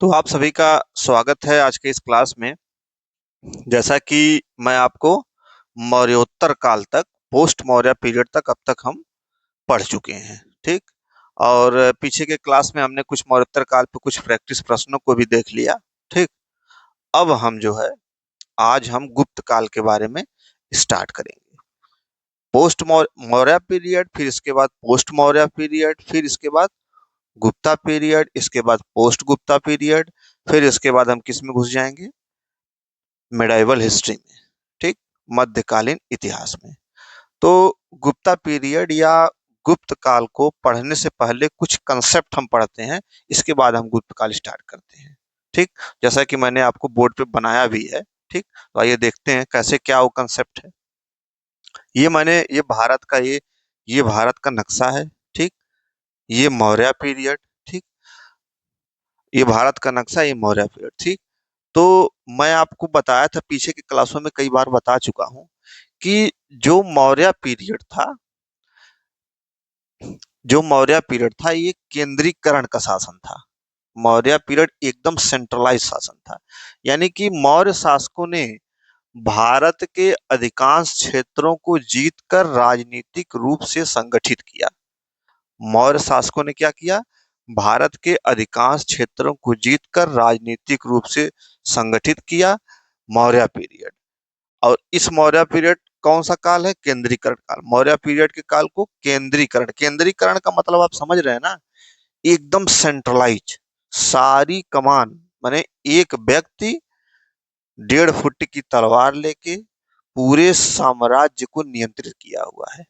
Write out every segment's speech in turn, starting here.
तो आप सभी का स्वागत है आज के इस क्लास में। जैसा कि मैं आपको मौर्योत्तर काल तक, पोस्ट मौर्य पीरियड तक अब तक हम पढ़ चुके हैं, ठीक। और पीछे के क्लास में हमने कुछ मौर्योत्तर काल पे कुछ प्रैक्टिस प्रश्नों को भी देख लिया, ठीक। अब हम जो है, आज हम गुप्त काल के बारे में स्टार्ट करेंगे। पोस्ट मौर्य पीरियड, फिर इसके बाद पोस्ट मौर्य पीरियड, फिर इसके बाद गुप्ता पीरियड, इसके बाद पोस्ट गुप्ता पीरियड, फिर इसके बाद हम किस में घुस जाएंगे, मेडाइवल हिस्ट्री में, ठीक, मध्यकालीन इतिहास में। तो गुप्ता पीरियड या गुप्त काल को पढ़ने से पहले कुछ कंसेप्ट हम पढ़ते हैं, इसके बाद हम गुप्त काल स्टार्ट करते हैं, ठीक। जैसा कि मैंने आपको बोर्ड पे बनाया भी है, ठीक। तो आइए देखते हैं कैसे क्या वो कंसेप्ट है। ये भारत का ये भारत का नक्शा है, ठीक। ये मौर्य पीरियड, ठीक। ये भारत का नक्शा, ये मौर्य पीरियड, ठीक। तो मैं आपको बताया था, पीछे की क्लासों में कई बार बता चुका हूं कि मौर्य पीरियड था जो मौर्य पीरियड था, ये केंद्रीकरण का शासन था। मौर्य पीरियड एकदम सेंट्रलाइज शासन था। यानी कि मौर्य शासकों ने भारत के अधिकांश क्षेत्रों को जीतकर राजनीतिक रूप से संगठित किया। मौर्य शासकों ने क्या किया? भारत के अधिकांश क्षेत्रों को जीतकर राजनीतिक रूप से संगठित किया, मौर्य पीरियड। और इस मौर्य पीरियड कौन सा काल है? केंद्रीकरण काल। मौर्य पीरियड के काल को केंद्रीकरण, केंद्रीकरण का मतलब आप समझ रहे हैं ना, एकदम सेंट्रलाइज, सारी कमान, माने एक व्यक्ति 1.5 फुट की तलवार लेके पूरे साम्राज्य को नियंत्रित किया हुआ है।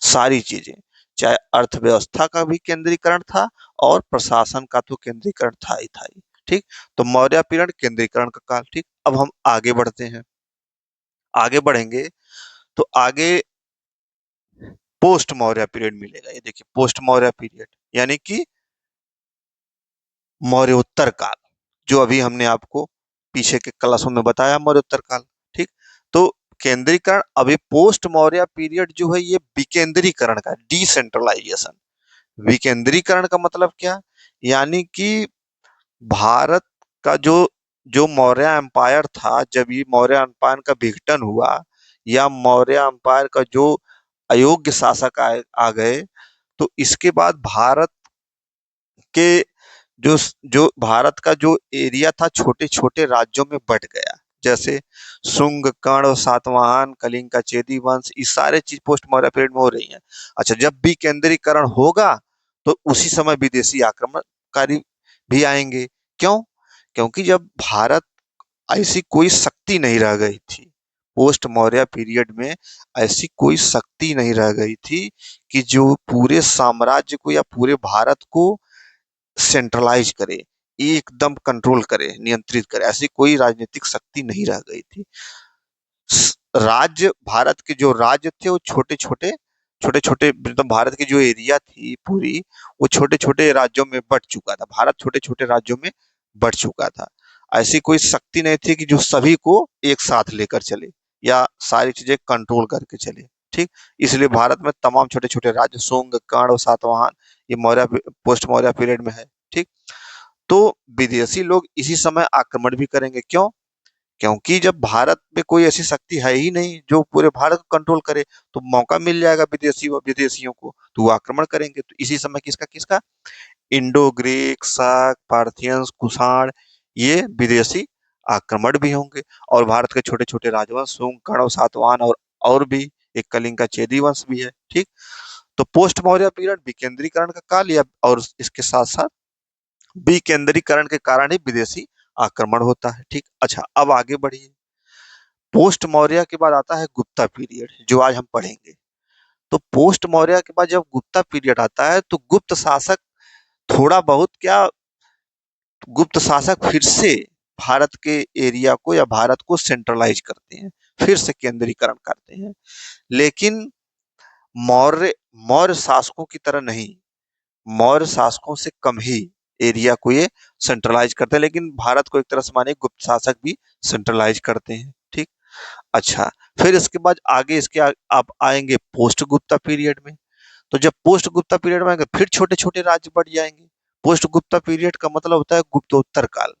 सारी चीजें, चाहे अर्थव्यवस्था का भी केंद्रीकरण था और प्रशासन का तो केंद्रीकरण था ही था ही, ठीक। तो मौर्य पीरियड केंद्रीकरण का काल, ठीक। अब हम आगे बढ़ते हैं, आगे बढ़ेंगे तो आगे पोस्ट मौर्य पीरियड मिलेगा। ये देखिए, पोस्ट मौर्य पीरियड यानी कि मौर्योत्तर काल, जो अभी हमने आपको पीछे के क्लासों में बताया, मौर्योत्तर काल, ठीक। तो केंद्रीकरण, अभी पोस्ट मौर्य पीरियड जो है ये विकेंद्रीकरण का, डिसेंट्रलाइजेशन। विकेंद्रीकरण का मतलब क्या? यानी कि भारत का जो जो मौर्य एम्पायर था, जब ये मौर्य एम्पायर का विघटन हुआ, या मौर्य एम्पायर का जो अयोग्य शासक आ गए, तो इसके बाद भारत के जो जो भारत का जो एरिया था, छोटे छोटे राज्यों में बट गया। जैसे शुंग, कर्ण और सातवाहन, कलिंग का चेदी वंश, ये सारे चीज पोस्ट मौर्य पीरियड में हो रही हैं। अच्छा, जब भी केंद्रीकरण होगा तो उसी समय विदेशी आक्रमणकारी भी आएंगे। क्यों? क्योंकि जब भारत, ऐसी कोई शक्ति नहीं रह गई थी पोस्ट मौर्य पीरियड में, ऐसी कोई शक्ति नहीं रह गई थी कि जो पूरे साम्राज्य को या पूरे भारत को सेंट्रलाइज करे, एकदम कंट्रोल करे, नियंत्रित करे। ऐसी कोई राजनीतिक शक्ति नहीं रह गई थी। राज्य, भारत के जो राज्य थे वो छोटे छोटे, छोटे छोटे, मतलब भारत की जो एरिया थी पूरी, वो छोटे छोटे राज्यों में बट चुका था। भारत छोटे छोटे राज्यों में बट चुका था। ऐसी कोई शक्ति नहीं थी कि जो सभी को एक साथ लेकर चले या सारी चीजें कंट्रोल करके चले, ठीक। इसलिए भारत में तमाम छोटे छोटे राज्य, सोंग, कर्ण और सातवाहन, ये मौर्य, पोस्ट मौर्य पीरियड में है, ठीक। तो विदेशी लोग इसी समय आक्रमण भी करेंगे। क्यों? क्योंकि जब भारत में कोई ऐसी शक्ति है ही नहीं जो पूरे भारत को कंट्रोल करे, तो मौका मिल जाएगा विदेशियों को, तो वो आक्रमण करेंगे। तो इसी समय किसका किसका, इंडो ग्रीक, साक, पार्थियंस, कुषाण, ये विदेशी आक्रमण भी होंगे। और भारत के छोटे छोटे राजवंश, शुंग, कर्ण, सातवाहन, और भी एक कलिंग का चेदी वंश भी है, ठीक। तो पोस्ट मौर्य पीरियड विकेंद्रीकरण का काल, या और इसके साथ साथ विकेंद्रीकरण के कारण ही विदेशी आक्रमण होता है, ठीक। अच्छा, अब आगे बढ़िए। पोस्ट मौर्य के बाद आता है गुप्ता पीरियड, जो आज हम पढ़ेंगे। तो पोस्ट मौर्य के बाद जब गुप्ता पीरियड आता है, तो गुप्त शासक थोड़ा बहुत क्या, गुप्त शासक फिर से भारत के एरिया को या भारत को सेंट्रलाइज करते हैं, फिर से केंद्रीकरण करते हैं। लेकिन मौर्य मौर्य शासकों की तरह नहीं, मौर्य शासकों से कम ही एरिया को ये सेंट्रलाइज करते हैं। लेकिन भारत को एक तरह से माने गुप्त शासक भी सेंट्रलाइज करते हैं, ठीक। अच्छा, फिर इसके बाद आगे आप आएंगे पोस्ट गुप्ता पीरियड में। तो जब पोस्ट गुप्ता पीरियड में आएंगे, फिर छोटे छोटे राज्य बढ़ जाएंगे। पोस्ट गुप्ता पीरियड का मतलब होता है गुप्तोत्तर काल।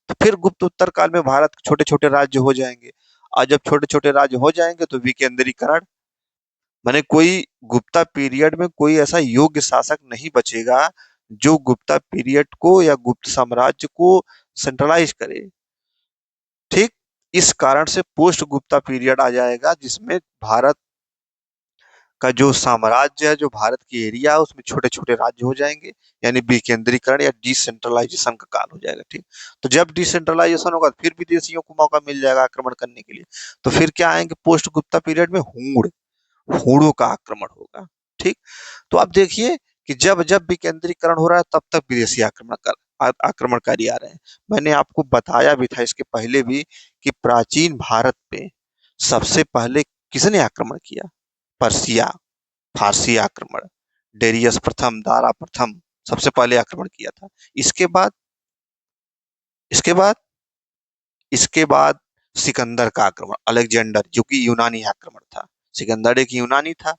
तो फिर गुप्तोत्तर काल में भारत के छोटे छोटे राज्य हो जाएंगे, और जब छोटे छोटे राज्य हो जाएंगे तो विकेंद्रीकरण, माने कोई गुप्ता पीरियड में कोई ऐसा योग्य शासक नहीं बचेगा जो गुप्ता पीरियड को या गुप्त साम्राज्य को सेंट्रलाइज करे। ठीक, इस कारण से पोस्ट गुप्ता पीरियड आ जाएगा जिसमें भारत का जो साम्राज्य है, जो भारत की एरिया है, उसमें छोटे छोटे राज्य हो जाएंगे, यानी विकेंद्रीकरण या डिसेंट्रलाइजेशन का काल हो जाएगा। ठीक, तो जब डिसेंट्रलाइजेशन होगा फिर विदेशियों को मौका मिल जाएगा आक्रमण करने के लिए। तो फिर क्या आएंगे पोस्ट गुप्ता पीरियड में, हूणों का आक्रमण होगा। ठीक, तो आप देखिए कि जब जब विकेंद्रीकरण हो रहा है तब तक विदेशी आक्रमणकारी आ रहे हैं। मैंने आपको बताया भी था इसके पहले भी कि प्राचीन भारत पे सबसे पहले किसने आक्रमण किया? पर्सिया, फारसी आक्रमण, डेरियस प्रथम, दारा प्रथम सबसे पहले आक्रमण किया था। इसके बाद इसके बाद इसके बाद सिकंदर का आक्रमण, अलेक्जेंडर, जो कि यूनानी आक्रमण था। सिकंदर एक यूनानी था।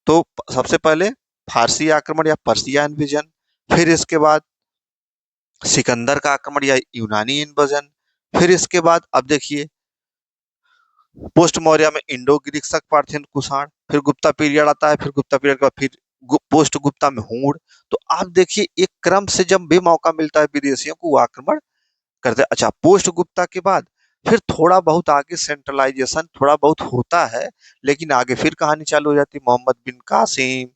तो सबसे पहले फारसी आक्रमण या पर्सिया इन्वेजन, फिर इसके बाद सिकंदर का आक्रमण या यूनानी इन्वेजन, फिर इसके बाद अब देखिए पोस्ट मौर्य में इंडो ग्रीक शक पार्थियन कुषाण, फिर गुप्ता पीरियड आता है, फिर गुप्ता पीरियड के बाद फिर पोस्ट गुप्ता में हूण। तो आप देखिए एक क्रम से जब भी मौका मिलता है विदेशियों को वो आक्रमण करते हैं। अच्छा, पोस्ट गुप्ता के बाद फिर थोड़ा बहुत आगे सेंट्रलाइजेशन थोड़ा बहुत होता है, लेकिन आगे फिर कहानी चालू हो जाती है। मोहम्मद बिन कासिम,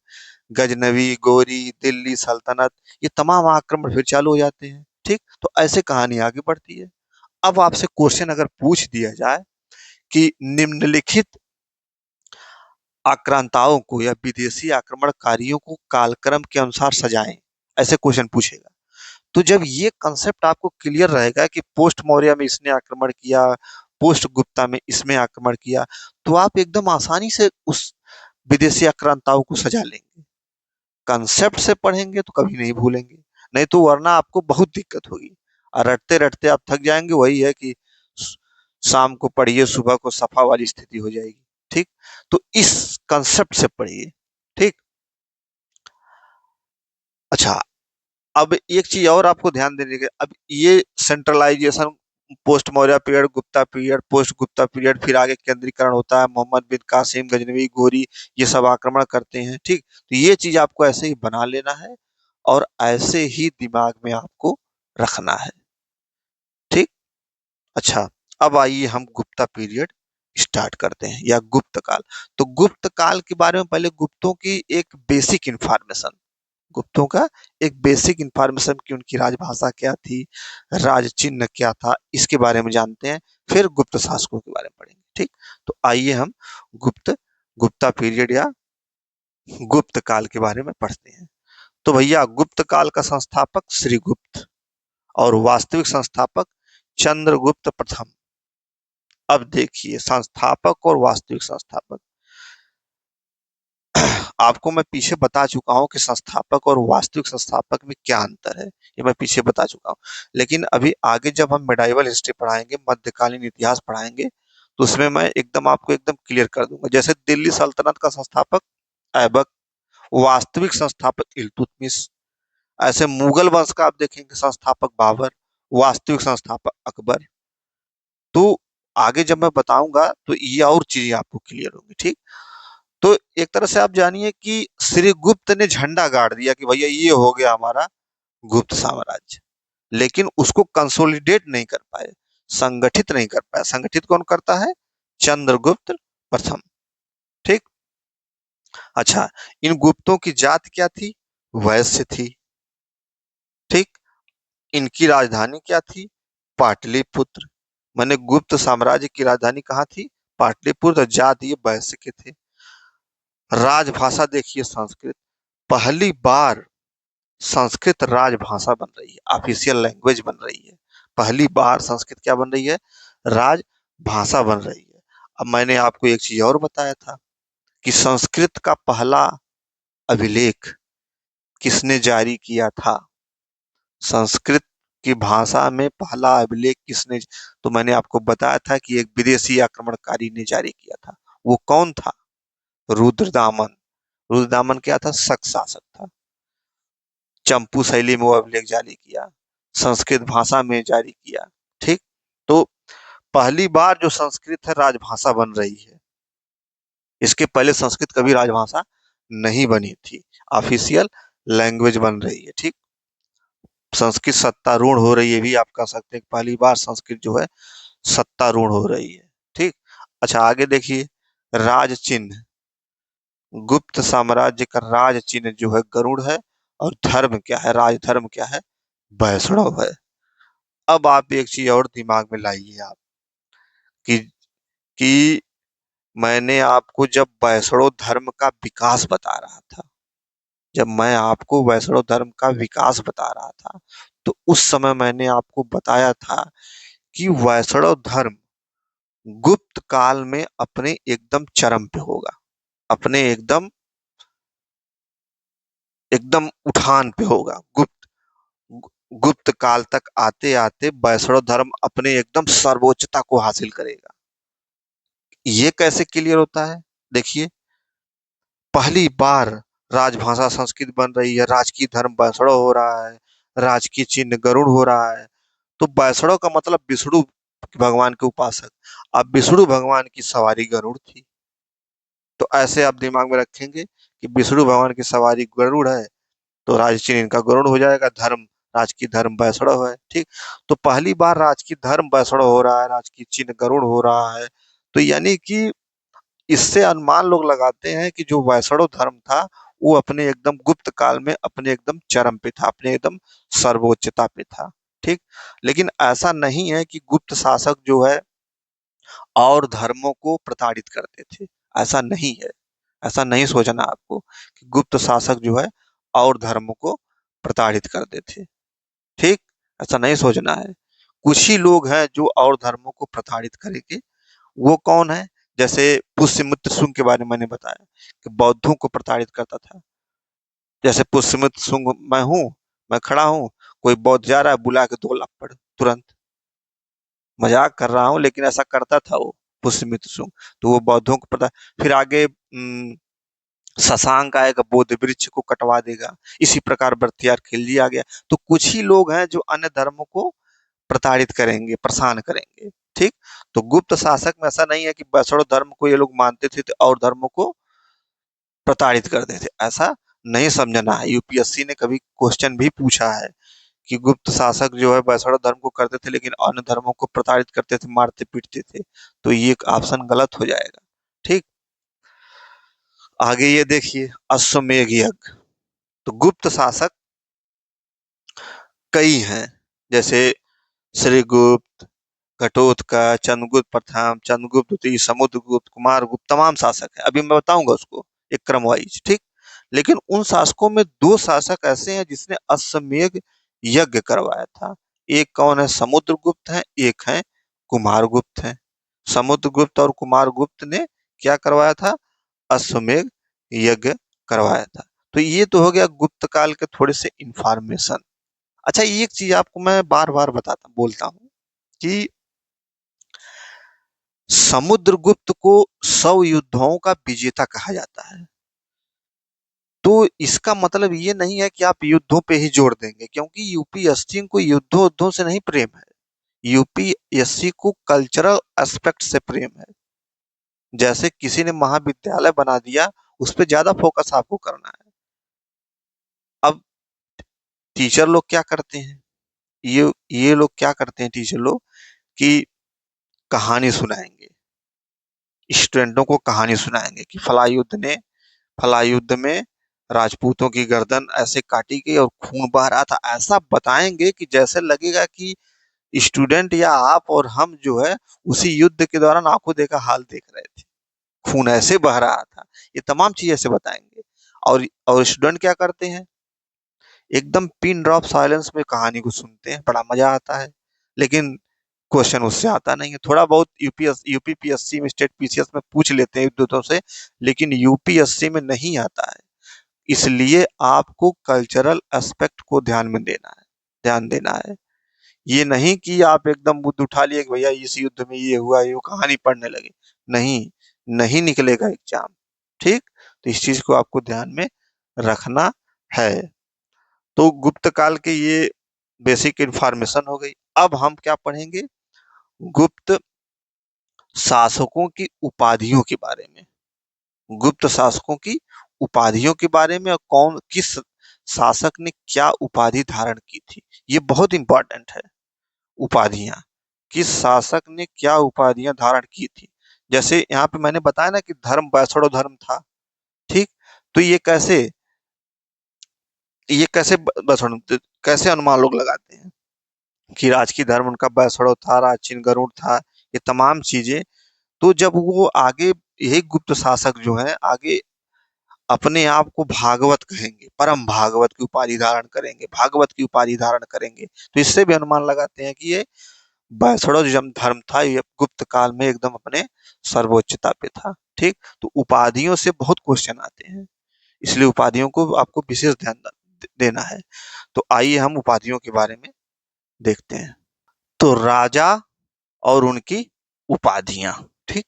गजनवी, गोरी, दिल्ली सल्तनत, ये तमाम आक्रमण फिर चालू हो जाते हैं। ठीक, तो ऐसे कहानी आगे बढ़ती है। अब आपसे क्वेश्चन अगर पूछ दिया जाए कि निम्नलिखित आक्रांताओं को या विदेशी आक्रमणकारियों को कालक्रम के अनुसार सजाएं, ऐसे क्वेश्चन पूछेगा। तो जब ये कंसेप्ट आपको क्लियर रहेगा कि पोस्ट मौर्य में इसने आक्रमण किया, पोस्ट गुप्ता में इसमें आक्रमण किया, तो आप एकदम आसानी से उस विदेशी आक्रांताओं को सजा लेंगे। कंसेप्ट से पढ़ेंगे तो कभी नहीं भूलेंगे, नहीं तो वरना आपको बहुत दिक्कत होगी और रटते रटते आप थक जाएंगे। वही है कि शाम को पढ़िए सुबह को सफा वाली स्थिति हो जाएगी। ठीक, तो इस कंसेप्ट से पढ़िए। ठीक, अच्छा, अब एक चीज और आपको ध्यान देने की, अब ये centralisation post Maurya period, Gupta period, post Gupta period, फिर आगे केंद्रीकरण होता है, मोहम्मद बिन कासिम, गजनवी, गोरी, ये सब आक्रमण करते हैं। ठीक, तो ये चीज आपको ऐसे ही बना लेना है और ऐसे ही दिमाग में आपको रखना है। ठीक, अच्छा, अब आइए हम गुप्ता पीरियड स्टार्ट करते हैं या गुप्त काल। तो गुप्त काल के बारे में पहले गुप्तों की एक बेसिक इंफॉर्मेशन, गुप्तों का एक बेसिक इंफॉर्मेशन कि उनकी राजभाषा क्या थी, राज चिन्ह क्या था, इसके बारे में जानते हैं। फिर गुप्त शासकों के बारे में पढ़ेंगे। ठीक, तो आइए हम गुप्त गुप्ता पीरियड या गुप्त काल के बारे में पढ़ते हैं। तो भैया गुप्त काल का संस्थापक श्रीगुप्त और वास्तविक संस्थापक चंद्रगुप्त प्रथम। अब देखिए संस्थापक और वास्तविक संस्थापक, आपको मैं पीछे बता चुका हूं कि संस्थापक और वास्तविक संस्थापक में क्या अंतर है, ये मैं पीछे बता चुका हूं। लेकिन अभी आगे जब हम मेडाइवल हिस्ट्री पढ़ाएंगे, मध्यकालीन इतिहास पढ़ाएंगे, तो उसमें मैं एकदम आपको एकदम क्लियर कर दूंगा। जैसे दिल्ली सल्तनत का संस्थापक ऐबक, वास्तविक संस्थापक इल्तुतमिश। ऐसे मुगल वंश का आप देखेंगे संस्थापक बाबर, वास्तविक संस्थापक अकबर। तो आगे जब मैं बताऊंगा तो ये और चीजें आपको क्लियर होंगी। ठीक, तो एक तरह से आप जानिए कि श्रीगुप्त ने झंडा गाड़ दिया कि भैया ये हो गया हमारा गुप्त साम्राज्य, लेकिन उसको कंसोलिडेट नहीं कर पाए, संगठित नहीं कर पाए। संगठित कौन करता है? चंद्रगुप्त प्रथम। ठीक, अच्छा, इन गुप्तों की जात क्या थी? वैश्य थी। ठीक, इनकी राजधानी क्या थी? पाटलिपुत्र। माने गुप्त साम्राज्य की राजधानी कहाँ थी? पाटलिपुत्र। जात ये वैश्य के थे। राजभाषा देखिए संस्कृत, पहली बार संस्कृत राजभाषा बन रही है, ऑफिशियल लैंग्वेज बन रही है। पहली बार संस्कृत क्या बन रही है? राजभाषा बन रही है। अब मैंने आपको एक चीज और बताया था कि संस्कृत का पहला अभिलेख किसने जारी किया था? संस्कृत की भाषा में पहला अभिलेख किसने, तो मैंने आपको बताया था कि एक विदेशी आक्रमणकारी ने जारी किया था। वो कौन था? रुद्रदामन। रुद्रदामन क्या था? शक शासक था। चंपू शैली में वो अभिलेख जारी किया, संस्कृत भाषा में जारी किया। ठीक। तो पहली बार जो संस्कृत है राजभाषा बन रही है। इसके पहले संस्कृत कभी राजभाषा नहीं बनी थी, ऑफिशियल लैंग्वेज बन रही है। ठीक। संस्कृत सत्तारूढ़ हो रही है, भी आप कह सकते हैं पहली बार संस्कृत जो है सत्तारूढ़ हो रही है। ठीक। अच्छा, आगे देखिए, राज चिन्ह। गुप्त साम्राज्य का राज चिन्ह जो है गरुड़ है, और धर्म क्या है, राजधर्म क्या है, वैष्णव है। अब आप एक चीज और दिमाग में लाइए आप, कि कि मैंने आपको जब वैष्णव धर्म का विकास बता रहा था, जब मैं आपको वैष्णव धर्म का विकास बता रहा था, तो उस समय मैंने आपको बताया था कि वैष्णव धर्म गुप्त काल में अपने एकदम चरम पे होगा, अपने एकदम एकदम उठान पे होगा। गुप्त काल तक आते आते वैष्णव धर्म अपने एकदम सर्वोच्चता को हासिल करेगा। ये कैसे क्लियर होता है? देखिए, पहली बार राजभाषा संस्कृत बन रही है, राजकीय धर्म वैष्णव हो रहा है, राजकीय चिन्ह गरुड़ हो रहा है। तो वैष्णव का मतलब विष्णु भगवान के उपासक। अब विष्णु भगवान की सवारी गरुड़ थी, तो ऐसे आप दिमाग में रखेंगे कि विष्णु भगवान की सवारी गरुड़ है, तो राजचिन्ह इनका गरुड़ हो जाएगा, धर्म राजकीय धर्म वैष्णव है। ठीक। तो पहली बार राजकीय धर्म वैष्णव हो रहा है, राजकीय चिन्ह गरुड़ हो रहा है। तो यानी कि इससे अनुमान लोग लगाते हैं कि जो वैष्णव धर्म था वो अपने एकदम गुप्त काल में अपने एकदम चरम पे था, अपने एकदम सर्वोच्चता पे था। ठीक। लेकिन ऐसा नहीं है कि गुप्त शासक जो है और धर्मों को प्रताड़ित करते थे, ऐसा नहीं है। ऐसा नहीं सोचना आपको कि गुप्त शासक जो है और धर्मों को प्रताड़ित करते थे। ठीक। ऐसा नहीं सोचना है। कुछ ही लोग हैं जो और धर्मों को प्रताड़ित करेंगे। वो कौन है? जैसे पुष्यमित्र शुंग के बारे में मैंने बताया कि बौद्धों को प्रताड़ित करता था। जैसे पुष्यमित्र शुंग मैं हूं, मैं खड़ा हूं, कोई बौद्ध जा रहा है, बुला के 2 लाख तुरंत। मजाक कर रहा हूं, लेकिन ऐसा करता था वो पुष्यमित्र शुंग। तो वो बौद्धों को प्रता फिर आगे शशांक आएगा, बोधि वृक्ष को कटवा देगा। इसी प्रकार भरतयार खिलजी आ गया। तो कुछ ही लोग हैं जो अन्य धर्मों को प्रताड़ित करेंगे, परेशान करेंगे। ठीक। तो गुप्त शासक में ऐसा नहीं है कि वैष्णव धर्म को ये लोग मानते थे तो और धर्मों को प्रताड़ित करते थे, ऐसा नहीं समझना है। यूपीएससी ने कभी क्वेश्चन भी पूछा है कि गुप्त शासक जो है वैष्णव धर्म को करते थे लेकिन अन्य धर्मों को प्रताड़ित करते थे, मारते पीटते थे। तो ये ऑप्शन गलत हो जाएगा। ठीक। आगे ये देखिए, अश्वमेध यज्ञ। तो गुप्त शासक कई हैं, जैसे श्रीगुप्त, घटोत्कच, चंद्रगुप्त प्रथम, चंद्रगुप्त द्वितीय, समुद्रगुप्त, कुमारगुप्त, तमाम शासक हैं। अभी मैं बताऊंगा उसको एक क्रम वाइज। ठीक। लेकिन उन शासकों में 2 शासक ऐसे हैं जिसने अश्वमेध यज्ञ करवाया था। एक कौन है? समुद्रगुप्त है, एक है कुमारगुप्त है। समुद्रगुप्त और कुमारगुप्त ने क्या करवाया था? अश्वमेध यज्ञ करवाया था। तो ये तो हो गया गुप्त काल के थोड़े से इंफॉर्मेशन। अच्छा, एक चीज आपको मैं बार बार बताता बोलता हूँ कि समुद्रगुप्त को 100 युद्धों का विजेता कहा जाता है। तो इसका मतलब ये नहीं है कि आप युद्धों पे ही जोड़ देंगे, क्योंकि यूपीएससी को युद्धों युद्धों से नहीं प्रेम है। यूपीएससी को कल्चरल एस्पेक्ट से प्रेम है। जैसे किसी ने महाविद्यालय बना दिया, उस पर ज्यादा फोकस आपको करना है। अब टीचर लोग क्या करते हैं, ये लोग क्या करते हैं, टीचर लोग, कि कहानी सुनाएंगे, स्टूडेंटों को कहानी सुनाएंगे कि फला युद्ध में राजपूतों की गर्दन ऐसे काटी गई और खून बह रहा था। ऐसा बताएंगे कि जैसे लगेगा कि स्टूडेंट या आप और हम जो है उसी युद्ध के दौरान आंखों देखा हाल देख रहे थे, खून ऐसे बह रहा था। ये तमाम चीजें ऐसे बताएंगे। और स्टूडेंट क्या करते हैं? एकदम पिन ड्रॉप साइलेंस में कहानी को सुनते हैं, बड़ा मजा आता है। लेकिन क्वेश्चन उससे आता नहीं है। थोड़ा बहुत यूपीपीएससी में, स्टेट पीसीएस में पूछ लेते हैं विद्युतों से, लेकिन यूपीएससी में नहीं आता है। इसलिए आपको कल्चरल एस्पेक्ट को ध्यान में देना है, ध्यान देना है। ये नहीं कि आप एकदम बुद्ध उठा लिए कि भैया इस युद्ध में ये हुआ, ये कहानी पढ़ने लगे। नहीं, नहीं निकलेगा एग्जाम। ठीक। तो इस चीज को आपको ध्यान में रखना है। तो गुप्त काल के ये बेसिक इंफॉर्मेशन हो गई। अब हम क्या पढ़ेंगे, गुप्त शासकों की उपाधियों के बारे में। गुप्त शासकों की उपाधियों के बारे में, और कौन किस शासक ने क्या उपाधि धारण की थी, ये बहुत इंपॉर्टेंट है। उपाधियां, किस शासक ने क्या उपाधियां धारण की थी। जैसे यहाँ पे मैंने बताया ना कि धर्म वैष्णव धर्म था, ठीक। तो ये कैसे वैष्णव, कैसे अनुमान लोग लगाते हैं कि राजकीय धर्म उनका वैष्णव था, राजचिन्ह गरुड़ था, ये तमाम चीजें। तो जब वो आगे, यही गुप्त शासक जो है आगे अपने आप को भागवत कहेंगे, परम भागवत की उपाधि धारण करेंगे, भागवत की उपाधि धारण करेंगे, तो इससे भी अनुमान लगाते हैं कि ये वैष्णव जो धर्म था ये गुप्त काल में एकदम अपने सर्वोच्चता पे था, ठीक। तो उपाधियों से बहुत क्वेश्चन आते हैं, इसलिए उपाधियों को आपको विशेष ध्यान देना है। तो आइए हम उपाधियों के बारे में देखते हैं। तो राजा और उनकी उपाधियां, ठीक।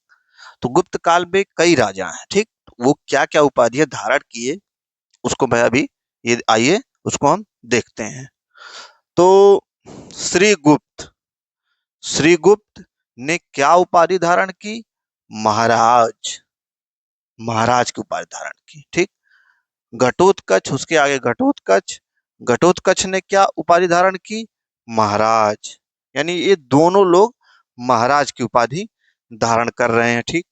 तो गुप्त काल में कई राजा हैं, ठीक। वो क्या क्या उपाधियां धारण किए, उसको मैं अभी, ये आइए उसको हम देखते हैं। तो श्रीगुप्त, श्रीगुप्त ने क्या उपाधि धारण की, महाराज, महाराज की उपाधि धारण की, ठीक। घटोत्कच, उसके आगे घटोत्कच, घटोत्कच ने क्या उपाधि धारण की, महाराज। यानी ये दोनों लोग महाराज की उपाधि धारण कर रहे हैं, ठीक।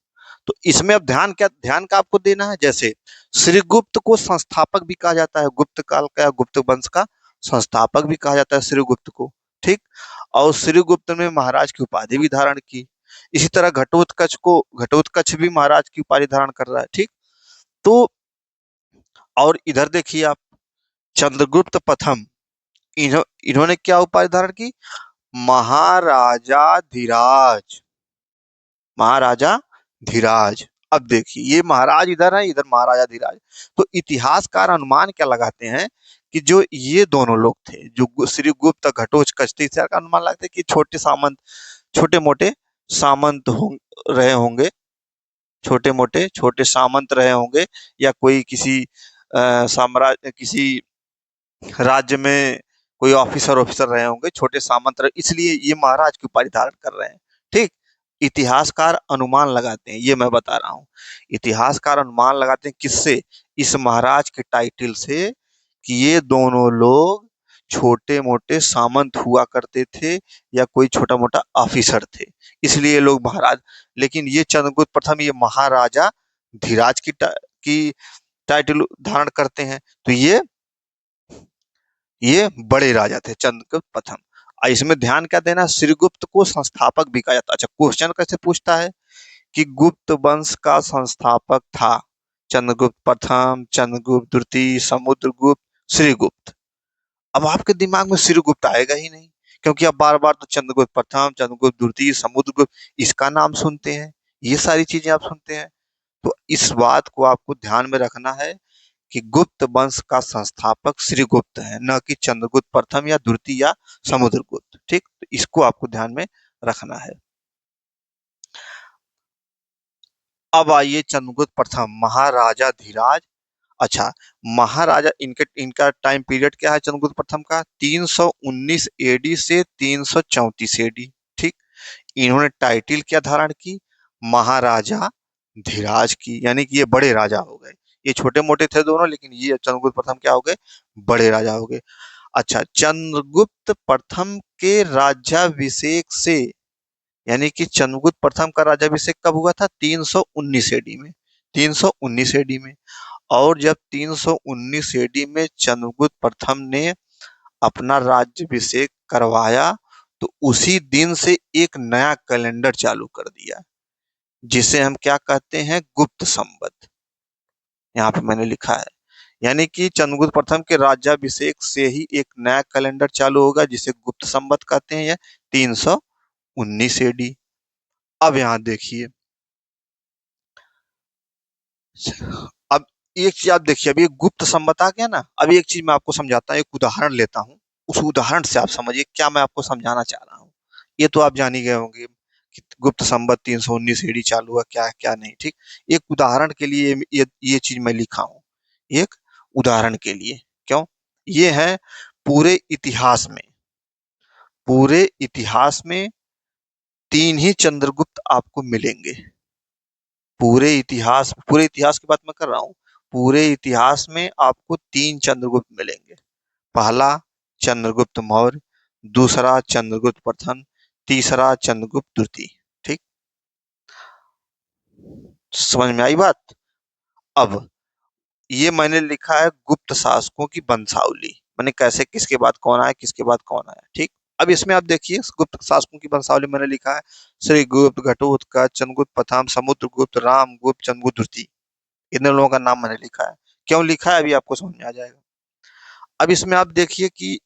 तो इसमें अब ध्यान का आपको देना है। जैसे श्रीगुप्त को संस्थापक भी कहा जाता है, गुप्त काल का, गुप्त वंश का संस्थापक भी कहा जाता है श्रीगुप्त को, ठीक। और श्रीगुप्त ने महाराज की उपाधि भी धारण की। इसी तरह घटोत्कच भी महाराज की उपाधि धारण कर रहा है, ठीक। तो और इधर देखिए आप, चंद्रगुप्त प्रथम, इन्होंने क्या उपाधि धारण की, महाराजाधिराज, महाराजा धीराज। अब देखिए ये महाराज इधर है, इधर महाराजाधिराज। तो इतिहासकार अनुमान क्या लगाते हैं कि जो ये दोनों लोग थे, जो श्रीगुप्त घटोत्कच थे, इसका अनुमान लगाते हैं कि छोटे सामंत, छोटे मोटे सामंत रहे होंगे, छोटे मोटे छोटे सामंत रहे होंगे, या कोई किसी साम्राज्य, किसी राज्य में कोई ऑफिसर ऑफिसर रहे होंगे, छोटे सामंत रहे, इसलिए ये महाराज की उपाधि धारण कर रहे हैं, ठीक। इतिहासकार अनुमान लगाते हैं, ये मैं बता रहा हूँ। इतिहासकार अनुमान लगाते हैं किससे, इस महाराज के टाइटल से, कि ये दोनों लोग छोटे मोटे सामंत हुआ करते थे, या कोई छोटा मोटा ऑफिसर थे, इसलिए लोग महाराज। लेकिन ये चंद्रगुप्त प्रथम ये महाराजा धीराज की टाइटल धारण करते हैं। तो ये बड़े राजा थे चंद्रगुप्त प्रथम। इसमें ध्यान क्या देना, श्रीगुप्त को संस्थापक भी कहा जाता है। अच्छा, क्वेश्चन कैसे पूछता है कि गुप्त वंश का संस्थापक था चंद्रगुप्त प्रथम, चंद्रगुप्त द्वितीय, समुद्रगुप्त, श्रीगुप्त। अब आपके दिमाग में श्रीगुप्त आएगा ही नहीं, क्योंकि आप बार बार तो चंद्रगुप्त प्रथम, चंद्रगुप्त द्वितीय, समुद्रगुप्त, इसका नाम सुनते हैं, ये सारी चीजें आप सुनते हैं। तो इस बात को आपको ध्यान में रखना है कि गुप्त वंश का संस्थापक श्रीगुप्त है, न कि चंद्रगुप्त प्रथम या द्वितीय या समुद्रगुप्त, ठीक। तो इसको आपको ध्यान में रखना है। अब आइए चंद्रगुप्त प्रथम, महाराजा धीराज। अच्छा, महाराजा, इनका टाइम पीरियड क्या है चंद्रगुप्त प्रथम का, 319 एडी से 334 एडी, ठीक। इन्होंने टाइटिल क्या धारण की, महाराजा धीराज की, यानी कि ये बड़े राजा हो गए। ये छोटे मोटे थे दोनों, लेकिन ये चंद्रगुप्त प्रथम क्या हो गए, बड़े राजा हो गए। अच्छा, चंद्रगुप्त प्रथम के राज्याभिषेक से, यानी कि चंद्रगुप्त प्रथम का राज्याभिषेक कब हुआ था, 319 एडी में, 319 एडी में। और जब 319 एडी में चंद्रगुप्त प्रथम ने अपना राज्याभिषेक करवाया, तो उसी दिन से एक नया कैलेंडर चालू कर दिया, जिसे हम क्या कहते हैं, गुप्त संवत। यहाँ पे मैंने लिखा है, यानी कि चंद्रगुप्त प्रथम के राज्याभिषेक से ही एक नया कैलेंडर चालू होगा, जिसे गुप्त संवत कहते हैं, या 319 एडी। अब यहाँ देखिए, अब एक चीज आप देखिए, अभी एक गुप्त संवत आ गया ना, अब एक चीज मैं आपको समझाता हूँ, एक उदाहरण लेता हूँ, उस उदाहरण से आप समझिए क्या मैं आपको समझाना चाह रहा हूँ। ये तो आप जान ही गए होंगे कि गुप्त संवत 319 एडी चालू हुआ, क्या है क्या नहीं, ठीक। एक उदाहरण के लिए ये चीज मैं लिखा हूँ, एक उदाहरण के लिए। क्यों, ये है पूरे इतिहास में, पूरे इतिहास में 3 ही चंद्रगुप्त आपको मिलेंगे। पूरे इतिहास की बात मैं कर रहा हूं। पूरे इतिहास में आपको 3 चंद्रगुप्त मिलेंगे। पहला चंद्रगुप्त मौर्य, दूसरा चंद्रगुप्त प्रथम, तीसरा चंद्रगुप्त द्वितीय। ठीक, समझ में आई बात? अब ये मैंने लिखा है गुप्त शासकों की वंशावली, मैंने कैसे किसके बाद कौन आया, किसके बाद कौन आया। ठीक, अब इसमें आप देखिए गुप्त शासकों की वंशावली मैंने लिखा है, श्री गुप्त, घटोत्कच, चंद्रगुप्त प्रथम, समुद्रगुप्त, रामगुप्त, चंद्रगुप्त द्वितीय। इन लोगों का नाम मैंने लिखा है। क्यों लिखा है अभी आपको समझ में आ जाएगा। अब इसमें आप देखिए कि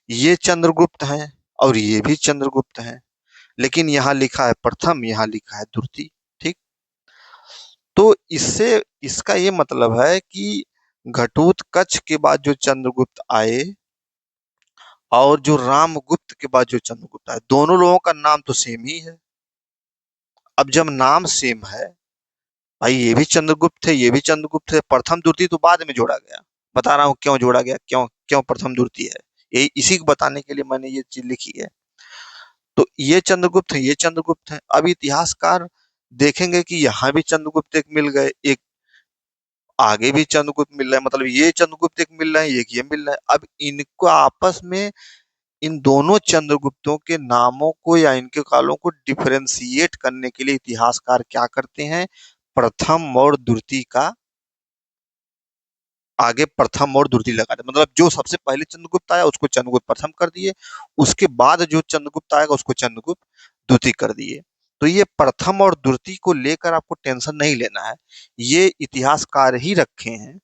ये चंद्रगुप्त हैं और ये भी चंद्रगुप्त हैं, लेकिन यहाँ लिखा है प्रथम, यहाँ लिखा है द्वितीय। ठीक, तो इससे इसका ये मतलब है कि घटोत्कच के बाद जो चंद्रगुप्त आए और जो रामगुप्त के बाद जो चंद्रगुप्त आए, दोनों लोगों का नाम तो सेम ही है। अब जब नाम सेम है, भाई ये भी चंद्रगुप्त थे, ये भी चंद्रगुप्त थे, प्रथम द्वितीय तो बाद में जोड़ा गया। बता रहा हूँ क्यों जोड़ा गया, क्यों क्यों प्रथम द्वितीय है, ये इसी को बताने के लिए मैंने ये चीज लिखी है। तो ये चंद्रगुप्त है, ये चंद्रगुप्त है। अब इतिहासकार देखेंगे कि यहाँ भी चंद्रगुप्त एक मिल गए, एक आगे भी चंद्रगुप्त मिल रहा है, मतलब ये चंद्रगुप्त एक मिल रहा है, एक ये मिल रहा है। अब इनको आपस में, इन दोनों चंद्रगुप्तों के नामों को या इनके कालों को डिफरेंशिएट करने के लिए इतिहासकार क्या करते हैं, प्रथम और द्वितीय का आगे प्रथम और द्वितीय लगा दे, मतलब जो सबसे पहले चंद्रगुप्त आया उसको चंद्रगुप्त प्रथम कर दिए, उसके बाद जो चंद्रगुप्त आएगा उसको चंद्रगुप्त द्वितीय कर दिए। तो ये प्रथम और द्वितीय को लेकर आपको टेंशन नहीं लेना है, ये इतिहासकार ही रखे हैं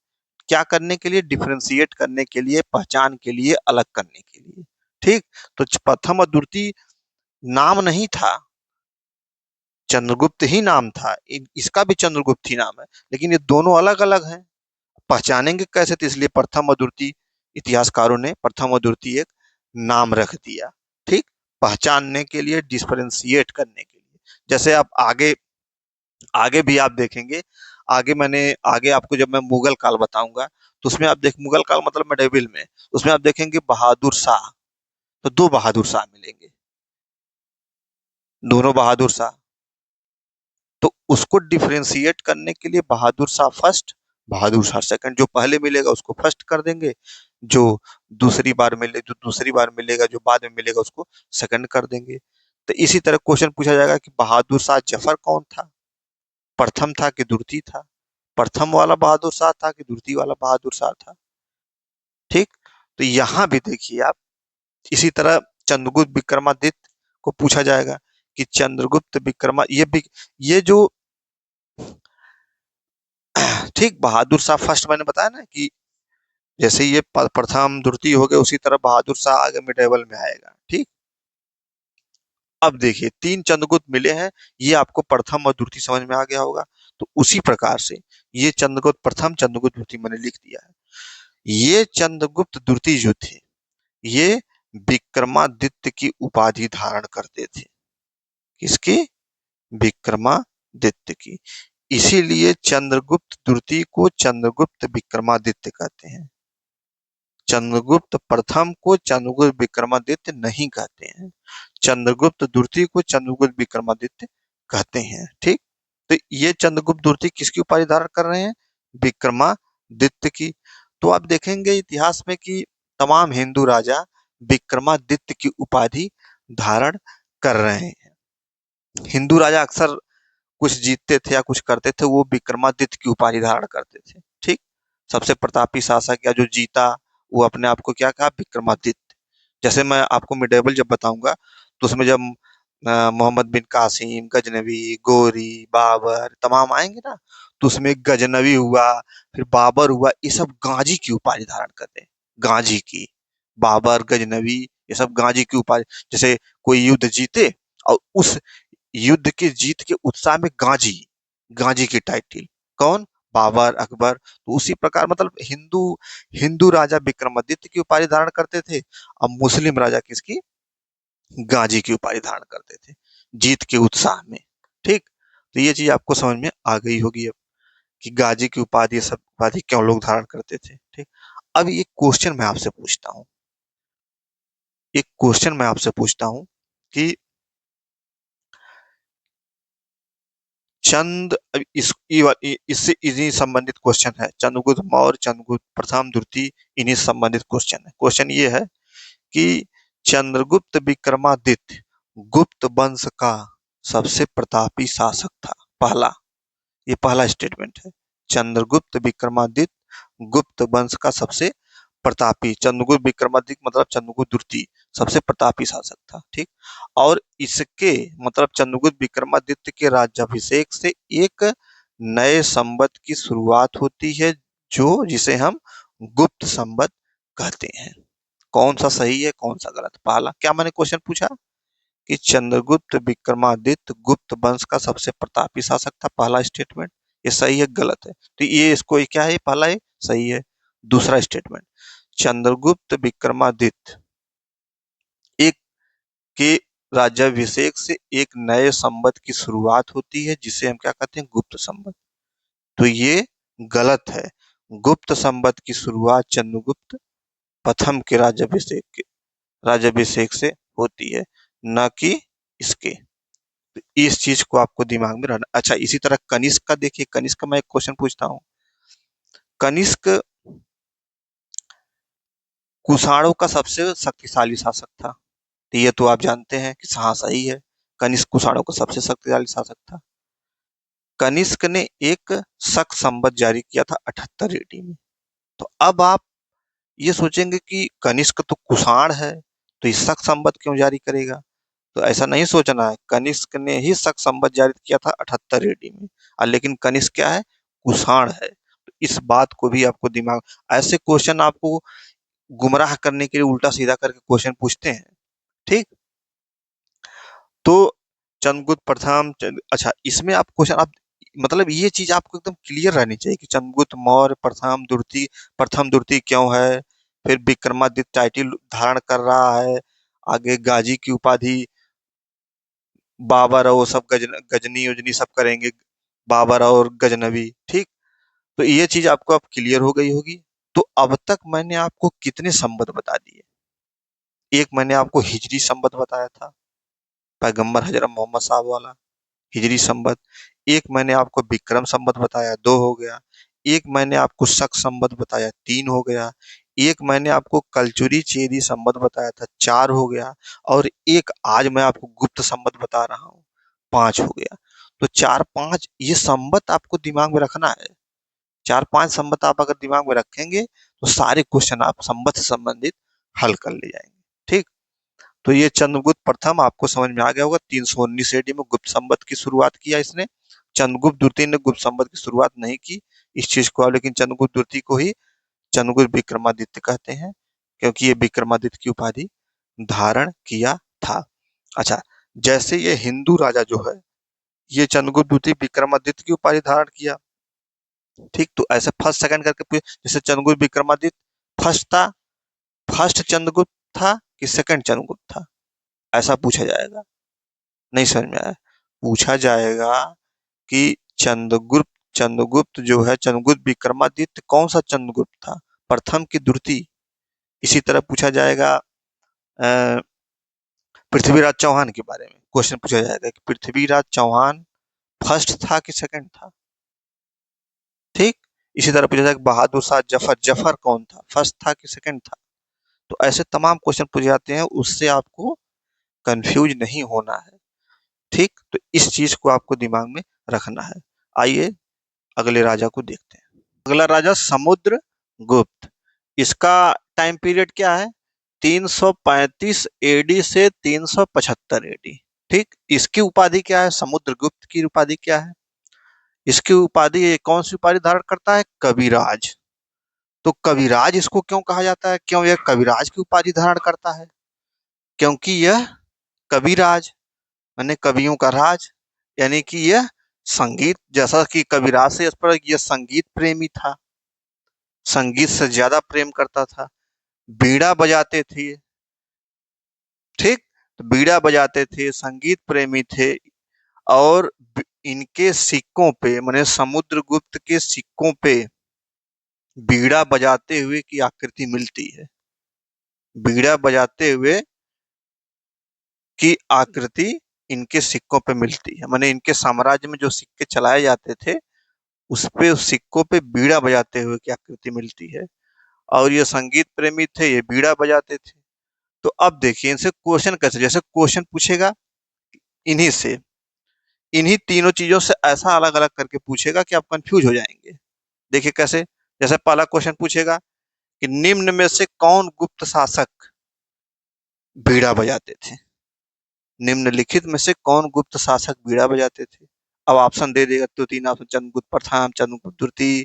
क्या करने के लिए, डिफरेंशिएट करने के लिए, पहचान के लिए, अलग करने के लिए। ठीक, तो प्रथम और द्वितीय नाम नहीं था, चंद्रगुप्त ही नाम था, इसका भी चंद्रगुप्त ही नाम है, लेकिन ये दोनों अलग अलग हैं। पहचानेंगे कैसे, तो इसलिए प्रथम और द्वितीय, इतिहासकारों ने प्रथम और द्वितीय एक नाम रख दिया। ठीक, पहचानने के लिए, डिफरेंशिएट करने के लिए। जैसे आप आगे आगे भी आप देखेंगे, आगे आपको जब मैं मुगल काल बताऊंगा तो उसमें आप देख, मुगल काल मतलब मिडिवल में, उसमें आप देखेंगे बहादुर शाह, तो 2 बहादुर शाह मिलेंगे, दोनों बहादुर शाह। तो उसको डिफरेंशिएट करने के लिए बहादुर शाह फर्स्ट, बहादुर शाह सेकंड, जो पहले मिलेगा उसको फर्स्ट कर देंगे, जो जो दूसरी बार मिलेगा, जो बाद में मिलेगा उसको सेकंड कर देंगे। तो इसी तरह क्वेश्चन पूछा जाएगा कि बहादुर शाह जफर कौन था, प्रथम था कि द्वितीय था, प्रथम वाला बहादुर शाह था कि द्वितीय वाला बहादुर शाह था। ठीक, तो यहां भी देखिए आप, इसी तरह चंद्रगुप्त विक्रमादित्य को पूछा जाएगा कि चंद्रगुप्त विक्रमा, ये जो ठीक, बहादुर शाह फर्स्ट मैंने बताया ना कि जैसे ये प्रथम द्वितीय हो गए, उसी तरह बहादुर शाह आगे मिडेवल में आएगा। ठीक, अब देखिए 3 चंद्रगुप्त मिले हैं, ये आपको प्रथम और द्वितीय समझ में आ गया होगा। तो उसी प्रकार से ये चंद्रगुप्त प्रथम, चंद्रगुप्त द्वितीय मैंने लिख दिया है। ये चंद्रगुप्त द्वितीय जो थे, ये विक्रमादित्य की उपाधि धारण करते थे। किसकी? विक्रमादित्य की। इसीलिए चंद्रगुप्त द्वितीय को चंद्रगुप्त विक्रमादित्य कहते हैं, चंद्रगुप्त प्रथम को चंद्रगुप्त विक्रमादित्य नहीं कहते हैं, चंद्रगुप्त द्वितीय को चंद्रगुप्त विक्रमादित्य कहते हैं। ठीक, तो ये चंद्रगुप्त द्वितीय किसकी उपाधि धारण कर रहे हैं? विक्रमादित्य की। तो आप देखेंगे इतिहास में कि तमाम हिंदू राजा विक्रमादित्य की उपाधि धारण कर रहे हैं। हिंदू राजा अक्सर कुछ जीतते थे या कुछ करते थे, वो विक्रमादित्य की उपाधि धारण करते थे। ठीक, सबसे प्रतापी शासक या जो जीता, वो अपने आप को क्या कहा? विक्रमादित्य। जैसे मैं आपको मिडेवल जब बताऊंगा तो उसमें जब मोहम्मद बिन कासिम, गजनवी, गोरी, बाबर तमाम आएंगे ना, तो उसमें गजनवी हुआ, फिर बाबर हुआ, ये सब गाजी की उपाधि धारण करते हैं। गाजी की, बाबर, गजनवी, ये सब गाजी की उपाधि। जैसे कोई युद्ध जीते और उस युद्ध के जीत के उत्साह में गाजी, गाजी की टाइटिल कौन? बाबर, अकबर। तो उसी प्रकार मतलब हिंदू हिंदू राजा विक्रमादित्य की उपाधि धारण करते थे, अब मुस्लिम राजा किसकी? गाजी की उपाधि धारण करते थे, जीत के उत्साह में। ठीक, तो ये चीज आपको समझ में आ गई होगी अब कि गाजी की उपाधि, सब उपाधि क्यों लोग धारण करते थे। ठीक, अब एक क्वेश्चन मैं आपसे पूछता हूं, कि चंद अब इससे इन्हीं संबंधित क्वेश्चन है, चंद्रगुप्त मौर्य, चंद्रगुप्त प्रथम, द्वितीय, इन्हीं से संबंधित क्वेश्चन है। क्वेश्चन ये है कि चंद्रगुप्त विक्रमादित्य गुप्त वंश का सबसे प्रतापी शासक था। पहला, ये पहला स्टेटमेंट है, चंद्रगुप्त विक्रमादित्य गुप्त वंश का सबसे प्रतापी, चंद्रगुप्त विक्रमादित्य मतलब चंद्रगुप्त द्वितीय सबसे प्रतापी शासक था, ठीक। और इसके मतलब चंद्रगुप्त विक्रमादित्य के राज्याभिषेक से एक नए संवत की शुरुआत होती है, जो जिसे हम गुप्त संवत कहते हैं। कौन सा सही है, कौन सा गलत? पहला क्या मैंने क्वेश्चन पूछा कि चंद्रगुप्त विक्रमादित्य गुप्त वंश का सबसे प्रतापी शासक था, पहला स्टेटमेंट, ये सही है गलत है? तो ये इसको क्या है, पहला है सही है। दूसरा स्टेटमेंट, चंद्रगुप्त विक्रमादित्य एक के राज्याभिषेक से एक नए संवत की शुरुआत होती है, जिसे हम क्या कहते हैं, गुप्त संवत। तो ये गलत है। गुप्त संवत की शुरुआत चंद्रगुप्त प्रथम के राज्याभिषेक से होती है, न कि इसके। तो इस चीज को आपको दिमाग में रखना। अच्छा, इसी तरह कनिष्क का देखिए, कनिष्क का मैं एक क्वेश्चन पूछता हूँ। कनिष्क कुषाणों का सबसे शक्तिशाली शासक था, तो ये तो आप जानते हैं कि हाँ सही है, कनिष्क कुषाणों का सबसे शक्तिशाली शासक था। कनिष्क ने एक शक संवत जारी किया था 78 एडी में। तो अब आप ये सोचेंगे कि कनिष्क तो कुषाण है, तो इस शक संवत क्यों जारी करेगा? तो ऐसा नहीं सोचना है, कनिष्क ने ही शक संवत जारी किया था 78 एडी में, और लेकिन कनिष्क क्या है, कुषाण है। तो इस बात को भी आपको दिमाग, ऐसे क्वेश्चन आपको गुमराह करने के लिए उल्टा सीधा करके क्वेश्चन पूछते हैं, ठीक। तो चंद्रगुप्त प्रथम अच्छा, इसमें आप क्वेश्चन आप मतलब ये चीज आपको एकदम क्लियर रहनी चाहिए कि चंद्रगुप्त मौर्य प्रथम द्वितीय क्यों है, फिर विक्रमादित्य टाइटिल धारण कर रहा है, आगे गाजी की उपाधि, बाबर और वो सब गजनी उजनी सब करेंगे, बाबर और गजनवी, ठीक। तो ये चीज आपको अब क्लियर हो गई होगी। तो अब तक मैंने आपको कितने संवत बता दिए? एक मैंने आपको हिजरी संवत बताया था, पैगंबर हजरत मोहम्मद साहब वाला हिजरी संवत। एक मैंने आपको विक्रम संवत बताया, दो हो गया। एक मैंने आपको शक संवत बताया, तीन हो गया। एक मैंने आपको कलचुरी चेरी संवत बताया था, चार हो गया। और एक आज मैं आपको गुप्त संवत बता रहा हूँ, पांच हो गया। तो चार पांच ये संवत आपको दिमाग में रखना है। चार पांच संवत आप अगर दिमाग में रखेंगे तो सारे क्वेश्चन आप संवत से संबंधित हल कर ले जाएंगे, ठीक। तो ये चंद्रगुप्त प्रथम आपको समझ में आ गया होगा, 319 एडी में गुप्त संवत की शुरुआत किया इसने। चंद्रगुप्त द्वितीय ने गुप्त संवत की शुरुआत नहीं की, इस चीज को, लेकिन चंद्रगुप्त द्वितीय को ही चंद्रगुप्त विक्रमादित्य कहते हैं, क्योंकि ये विक्रमादित्य की उपाधि धारण किया था। अच्छा, जैसे ये हिंदू राजा जो है, ये चंद्रगुप्त द्वितीय विक्रमादित्य की उपाधि धारण किया, ठीक। तो ऐसे फर्स्ट सेकंड करके जैसे चंद्रगुप्त विक्रमादित्य फर्स्ट था, फर्स्ट चंद्रगुप्त था कि सेकंड चंद्रगुप्त था, ऐसा पूछा जाएगा। नहीं समझ में आया? पूछा जाएगा कि चंद्रगुप्त चंद्रगुप्त जो है, चंद्रगुप्त विक्रमादित्य कौन सा चंद्रगुप्त था, प्रथम की द्वितीय? इसी तरह पूछा जाएगा पृथ्वीराज चौहान के बारे में क्वेश्चन पूछा जाएगा कि पृथ्वीराज चौहान फर्स्ट था कि सेकंड था, ठीक। इसी तरह पूछा जाएगा बहादुर शाह जफर, जफर कौन था, फर्स्ट था कि सेकंड था? तो ऐसे तमाम क्वेश्चन पूछे जाते हैं, उससे आपको कंफ्यूज नहीं होना है, ठीक। तो इस चीज को आपको दिमाग में रखना है। आइए अगले राजा को देखते हैं। अगला राजा समुद्रगुप्त। इसका टाइम पीरियड क्या है, 335 एडी से 375 एडी, ठीक। इसकी उपाधि क्या है, समुद्रगुप्त की उपाधि क्या है? इसकी उपाधि, कौन सी उपाधि धारण करता है, कविराज। तो कविराज इसको क्यों कहा जाता है, क्यों यह कविराज की उपाधि धारण करता है? क्योंकि यह कविराज माने कवियों का राज, यानी कि यह संगीत, जैसा कि कविराज से इस पर यह संगीत प्रेमी था, संगीत से ज्यादा प्रेम करता था, बीड़ा बजाते थे, ठीक। तो बीड़ा बजाते थे, संगीत प्रेमी थे। और इनके सिक्कों पे, माने समुद्रगुप्त के सिक्कों पे बीड़ा बजाते हुए की आकृति मिलती है। बीड़ा बजाते हुए की आकृति इनके सिक्कों पे मिलती है, माने इनके साम्राज्य में जो सिक्के चलाए जाते थे उस पे, उस सिक्कों पे बीड़ा बजाते हुए की आकृति मिलती है। और ये संगीत प्रेमी थे, ये बीड़ा बजाते थे। तो अब देखिए इनसे क्वेश्चन कैसे, जैसे क्वेश्चन पूछेगा इन्हीं से, इन्हीं तीनों चीजों से ऐसा अलग अलग करके पूछेगा कि आप कंफ्यूज हो जाएंगे। देखिए कैसे, जैसे पहला क्वेश्चन पूछेगा कि निम्न में से कौन गुप्त शासक बीड़ा बजाते थे। निम्नलिखित में से कौन गुप्त शासक बीड़ा बजाते थे। अब ऑप्शन दे देगा, तो तीन ऑप्शन, चंद्रगुप्त प्रथम, चंद्रगुप्त द्वितीय,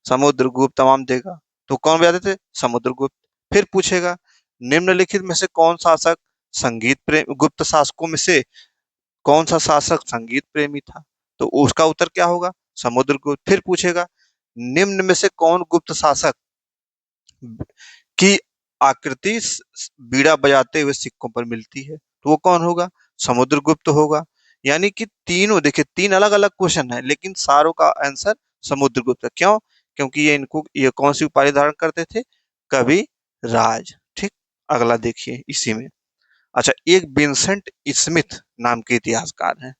समुद्रगुप्त, तमाम देगा। तो कौन बजाते थे, समुद्रगुप्त। फिर पूछेगा निम्नलिखित में से कौन शासक संगीत प्रेम, गुप्त शासकों में से कौन सा शासक संगीत प्रेमी था। तो उसका उत्तर क्या होगा, समुद्रगुप्त। फिर पूछेगा निम्न में से कौन गुप्त शासक की आकृति बीड़ा बजाते हुए सिक्कों पर मिलती है, तो वो कौन होगा, समुद्रगुप्त होगा। यानी कि तीनों, देखिए तीन अलग अलग क्वेश्चन है लेकिन सारों का आंसर समुद्रगुप्त है। क्यों, क्योंकि ये इनको, ये कौन सी उपाधि धारण करते थे, कवि राज। ठीक, अगला देखिए इसी में। अच्छा, एक विंसेंट स्मिथ नाम के इतिहासकार हैं,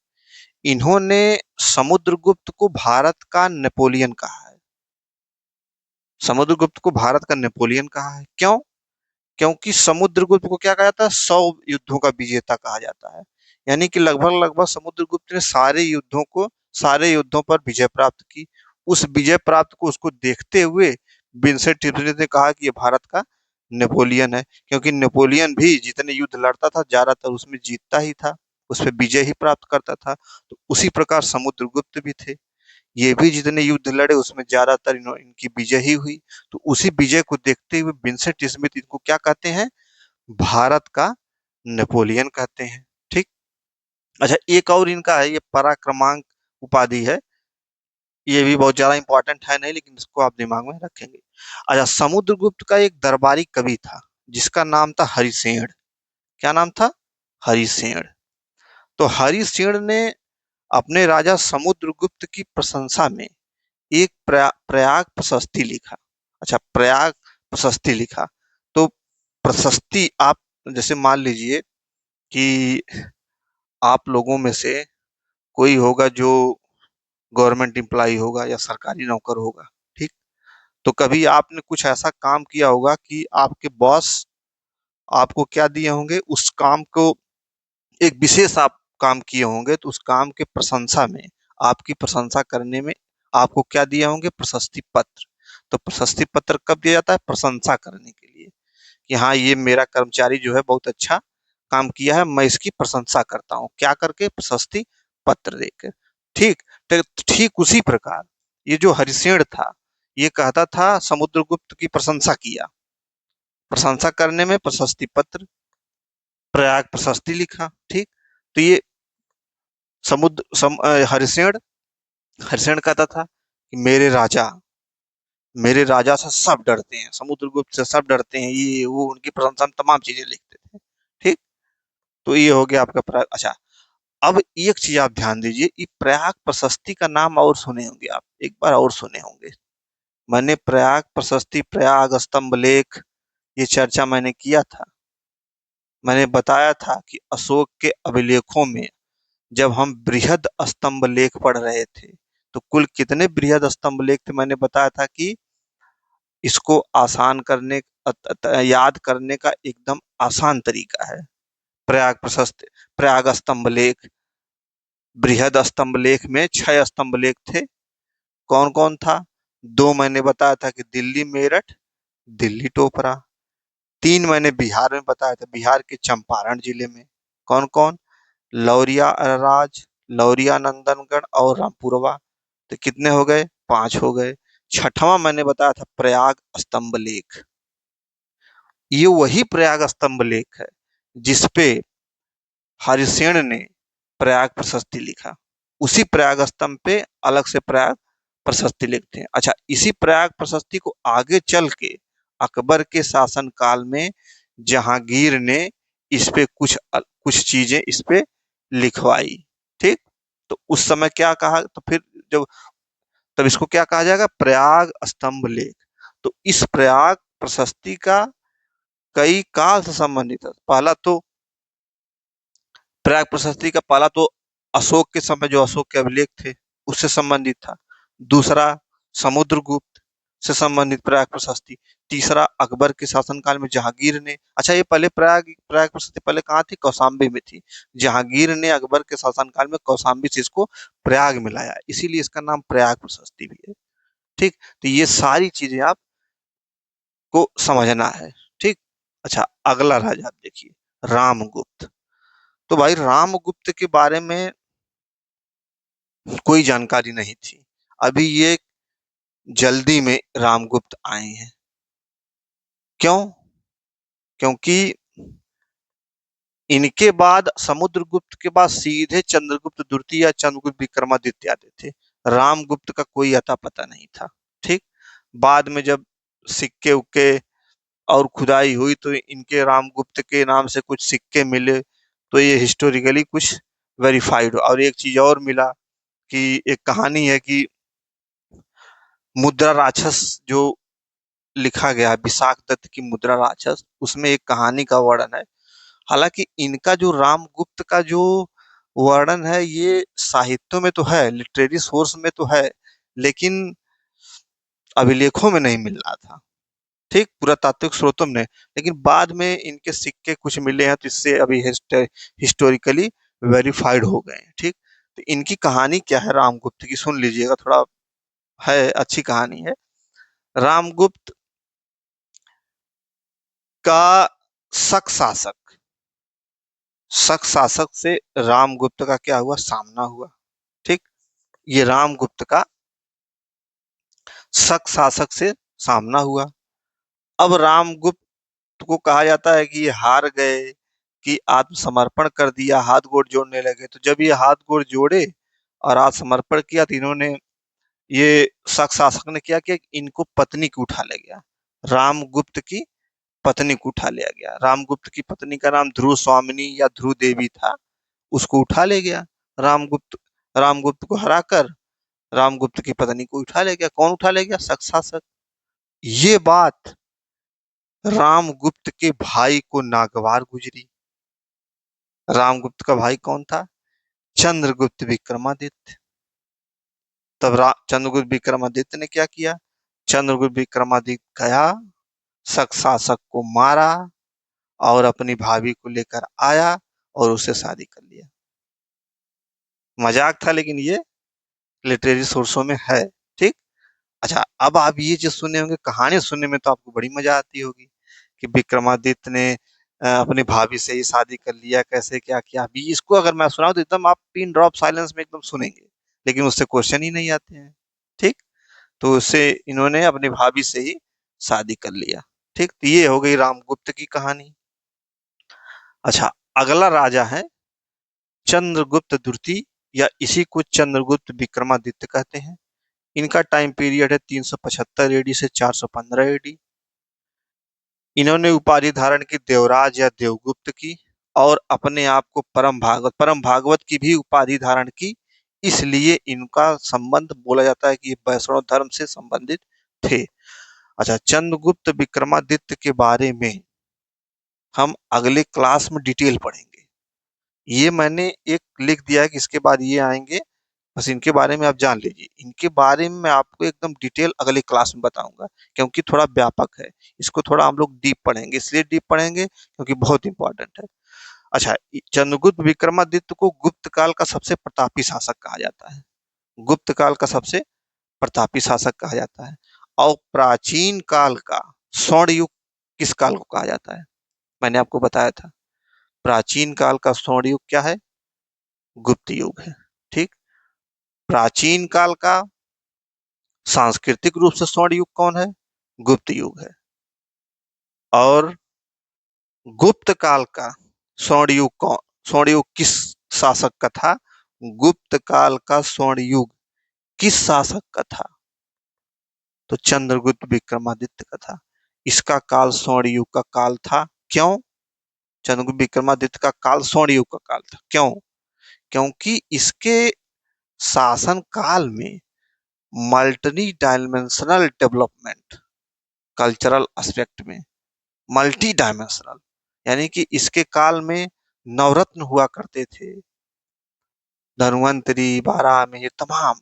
इन्होंने समुद्रगुप्त को भारत का नेपोलियन कहा है। समुद्रगुप्त को भारत का नेपोलियन कहा है, क्यों, क्योंकि समुद्रगुप्त को क्या कहा जाता है, 100 युद्धों का विजेता कहा जाता है। यानी कि लगभग लगभग समुद्रगुप्त ने सारे युद्धों को, सारे युद्धों पर विजय प्राप्त की। उस विजय प्राप्त को, उसको देखते हुए विंसेंट टिप्स ने कहा कि ये भारत का नेपोलियन है, क्योंकि नेपोलियन भी जितने युद्ध लड़ता था ज्यादातर उसमें जीतता ही था, उसमें विजय ही प्राप्त करता था। तो उसी प्रकार समुद्रगुप्त भी थे, ये भी जितने युद्ध लड़े उसमें ज्यादातर इनकी विजय ही हुई। तो उसी विजय को देखते हुए विंसेंट स्मिथ इनको क्या कहते हैं, भारत का नेपोलियन कहते हैं। ठीक। अच्छा, एक और इनका है, ये पराक्रमांक उपाधि है, ये भी बहुत ज्यादा इंपॉर्टेंट है नहीं, लेकिन इसको आप दिमाग में रखेंगे। अच्छा, समुद्रगुप्त का एक दरबारी कवि था जिसका नाम था हरिसेन। क्या नाम था, हरिसेन। तो हरिसेन ने अपने राजा समुद्रगुप्त की प्रशंसा में एक प्रयाग प्रशस्ति लिखा। अच्छा, प्रयाग प्रशस्ति लिखा। तो प्रशस्ति, आप जैसे मान लीजिए कि आप लोगों में से कोई होगा जो गवर्नमेंट एम्प्लॉय होगा या सरकारी नौकर होगा, ठीक। तो कभी आपने कुछ ऐसा काम किया होगा कि आपके बॉस आपको क्या दिए होंगे, उस काम को, एक विशेष आप काम किए होंगे, तो उस काम के प्रशंसा में, आपकी प्रशंसा करने में आपको क्या दिए होंगे, प्रशस्ति पत्र। तो प्रशस्ति पत्र कब दिया जाता है, प्रशंसा करने के लिए, कि हाँ ये मेरा कर्मचारी जो है बहुत अच्छा काम किया है, मैं इसकी प्रशंसा करता हूँ, क्या करके, प्रशस्ति पत्र देकर। ठीक। तो ठीक उसी प्रकार ये जो हरिसेन था, ये कहता था समुद्रगुप्त की प्रशंसा किया, प्रशंसा करने में प्रशस्ति पत्र, प्रयाग प्रशस्ति लिखा। ठीक। तो ये हरिसेन, हरिसेन कहता था कि मेरे राजा से सब डरते हैं, समुद्रगुप्त से सब डरते हैं, ये वो, उनकी प्रशंसा में तमाम चीजें लिखते थे। ठीक। तो ये हो गया आपका प्रयाग। अच्छा, अब एक चीज आप ध्यान दीजिए, ये प्रयाग प्रशस्ति का नाम और सुने होंगे आप, एक बार और सुने होंगे। मैंने प्रयाग प्रशस्ति, प्रयाग स्तंभ लेख, ये चर्चा मैंने किया था। मैंने बताया था कि अशोक के अभिलेखों में जब हम बृहद स्तंभ लेख पढ़ रहे थे, तो कुल कितने बृहद स्तंभ लेख थे, मैंने बताया था कि इसको आसान करने, याद करने का एकदम आसान तरीका है, प्रयाग प्रशस्ति, प्रयाग स्तंभ लेख। बृहद स्तंभ लेख में 6 स्तंभ लेख थे। कौन कौन था, दो मैंने बताया था कि दिल्ली मेरठ, दिल्ली टोपरा। तीन मैंने बिहार में बताया था, बिहार के चंपारण जिले में। कौन कौन, लौरिया राज, लौरिया नंदनगढ़ और रामपुरवा। तो कितने हो गए, 5 हो गए। छठवां मैंने बताया था प्रयाग स्तंभ लेख। ये वही प्रयाग स्तंभ लेख है जिसपे हरिसेन ने प्रयाग प्रशस्ति लिखा। उसी प्रयाग स्तंभ पे अलग से प्रयाग प्रशस्ति लिखते हैं। अच्छा, इसी प्रयाग प्रशस्ति को आगे चल के अकबर के शासन काल में जहांगीर ने इस पे कुछ चीजें इस पे लिखवाई। ठीक। तो उस समय क्या कहा, तो फिर जब, तब इसको क्या कहा जाएगा, प्रयाग स्तंभ लेख। तो इस प्रयाग प्रशस्ति का कई काल से संबंधित है। पहला तो प्रयाग प्रशस्ति का पहला तो अशोक के समय जो अशोक के अभिलेख थे उससे संबंधित था। दूसरा समुद्रगुप्त से संबंधित प्रयाग प्रशस्ति। तीसरा अकबर के शासनकाल में जहांगीर ने, अच्छा ये पहले प्रयाग प्रयाग प्रशस्ति पहले कहाँ थी, कौशाम्बी में थी। जहांगीर ने अकबर के शासनकाल में कौशाम्बी से इसको प्रयाग में लाया, इसीलिए इसका नाम प्रयाग प्रशस्ति भी है। ठीक, तो ये सारी चीजें आपको समझना है। ठीक, अच्छा अगला राजा आप देखिए रामगुप्त। तो भाई रामगुप्त के बारे में कोई जानकारी नहीं थी, अभी ये जल्दी में रामगुप्त आए हैं। क्यों? क्योंकि इनके बाद समुद्रगुप्त के बाद सीधे चंद्रगुप्त द्वितीय या चंद्रगुप्त विक्रमादित्य आते थे। रामगुप्त का कोई अता पता नहीं था। ठीक, बाद में जब सिक्के उक्के और खुदाई हुई तो इनके रामगुप्त के नाम से कुछ सिक्के मिले, तो ये हिस्टोरिकली कुछ वेरीफाइड। और एक चीज और मिला कि एक कहानी है कि मुद्रा राक्षस जो लिखा गया है, विशाख दत्त की मुद्रा राक्षस, उसमें एक कहानी का वर्णन है। हालांकि इनका जो रामगुप्त का जो वर्णन है ये साहित्यों में तो है, लिटरेरी सोर्स में तो है, लेकिन अभिलेखों में नहीं मिल रहा था। ठीक, पुरातात्विक स्रोतों में, लेकिन बाद में इनके सिक्के कुछ मिले हैं तो इससे अभी हिस्टोरिकली वेरीफाइड हो गए हैं। ठीक, तो इनकी कहानी क्या है रामगुप्त की, सुन लीजिएगा, थोड़ा है अच्छी कहानी है। रामगुप्त का शक शासक शक शासक से रामगुप्त का क्या हुआ, सामना हुआ। ठीक, ये रामगुप्त का शक शासक से सामना हुआ। अब रामगुप्त को कहा जाता है कि ये हार गए, कि आत्मसमर्पण कर दिया, हाथ गोड़ जोड़ने लगे। तो जब ये हाथ गोड़ जोड़े और आत्मसमर्पण किया तो इन्होंने, ये शक शासक ने क्या किया, इनको पत्नी को उठा ले गया। रामगुप्त की पत्नी को उठा लिया गया। रामगुप्त की पत्नी का नाम ध्रुव स्वामिनी या ध्रुव देवी था, उसको उठा ले गया। रामगुप्त रामगुप्त को हराकर रामगुप्त की पत्नी को उठा ले गया। कौन उठा ले गया, शक शासक। ये बात रामगुप्त के भाई को नागवार गुजरी। रामगुप्त का भाई कौन था, चंद्रगुप्त विक्रमादित्य। तब चंद्रगुप्त विक्रमादित्य ने क्या किया, चंद्रगुप्त विक्रमादित्य गया, शक शासक को मारा और अपनी भाभी को लेकर आया और उससे शादी कर लिया। मजाक था, लेकिन ये लिटरेरी सोर्सों में है। ठीक, अच्छा अब आप ये जो सुने होंगे कहानी, सुनने में तो आपको बड़ी मजा आती होगी कि विक्रमादित्य ने अपनी भाभी से ही शादी कर लिया, कैसे क्या किया। अभी इसको अगर मैं सुनाऊं तो एकदम आप पिन ड्रॉप साइलेंस में एकदम सुनेंगे, लेकिन उससे क्वेश्चन ही नहीं आते हैं। ठीक, तो उससे इन्होंने अपनी भाभी से ही शादी कर लिया। ठीक, तो ये हो गई रामगुप्त की कहानी। अच्छा अगला राजा है चंद्रगुप्त द्वितीय, या इसी को चंद्रगुप्त विक्रमादित्य कहते हैं। इनका टाइम पीरियड है 375 एडी से 415 एडी। इन्होंने उपाधि धारण की देवराज या देवगुप्त की, और अपने आप को परम भागवत की भी उपाधि धारण की। इसलिए इनका संबंध बोला जाता है कि ये वैष्णव धर्म से संबंधित थे। अच्छा चंद्रगुप्त विक्रमादित्य के बारे में हम अगले क्लास में डिटेल पढ़ेंगे। ये मैंने एक लिख दिया है कि इसके बाद ये आएंगे, बस इनके बारे में आप जान लीजिए। इनके बारे में मैं आपको एकदम डिटेल अगली क्लास में बताऊंगा, क्योंकि थोड़ा व्यापक है, इसको थोड़ा हम लोग डीप पढ़ेंगे। इसलिए डीप पढ़ेंगे क्योंकि बहुत इंपॉर्टेंट है। अच्छा चंद्रगुप्त विक्रमादित्य को गुप्त काल का सबसे प्रतापी शासक कहा जाता है। गुप्त काल का सबसे प्रतापी शासक कहा जाता है। और प्राचीन काल का स्वर्ण युग किस काल को कहा जाता है, मैंने आपको बताया था। प्राचीन काल का स्वर्ण युग क्या है, गुप्त युग है। ठीक, प्राचीन काल का सांस्कृतिक रूप से स्वर्ण युग कौन है, गुप्त युग है। और गुप्त काल का स्वर्ण युग कौन, स्वर्ण युग किस शासक का था, गुप्त काल का स्वर्ण युग किस शासक का था, तो चंद्रगुप्त विक्रमादित्य का था। इसका काल स्वर्ण युग का काल था। क्यों, चंद्रगुप्त विक्रमादित्य का काल स्वर्ण युग का काल था, क्यों, क्योंकि इसके शासन काल में multi dimensional development cultural aspect में, मल्टी डायमेंशनल, यानी कि इसके काल में नवरत्न हुआ करते थे, धन्वंतरी, बारहमाही तमाम,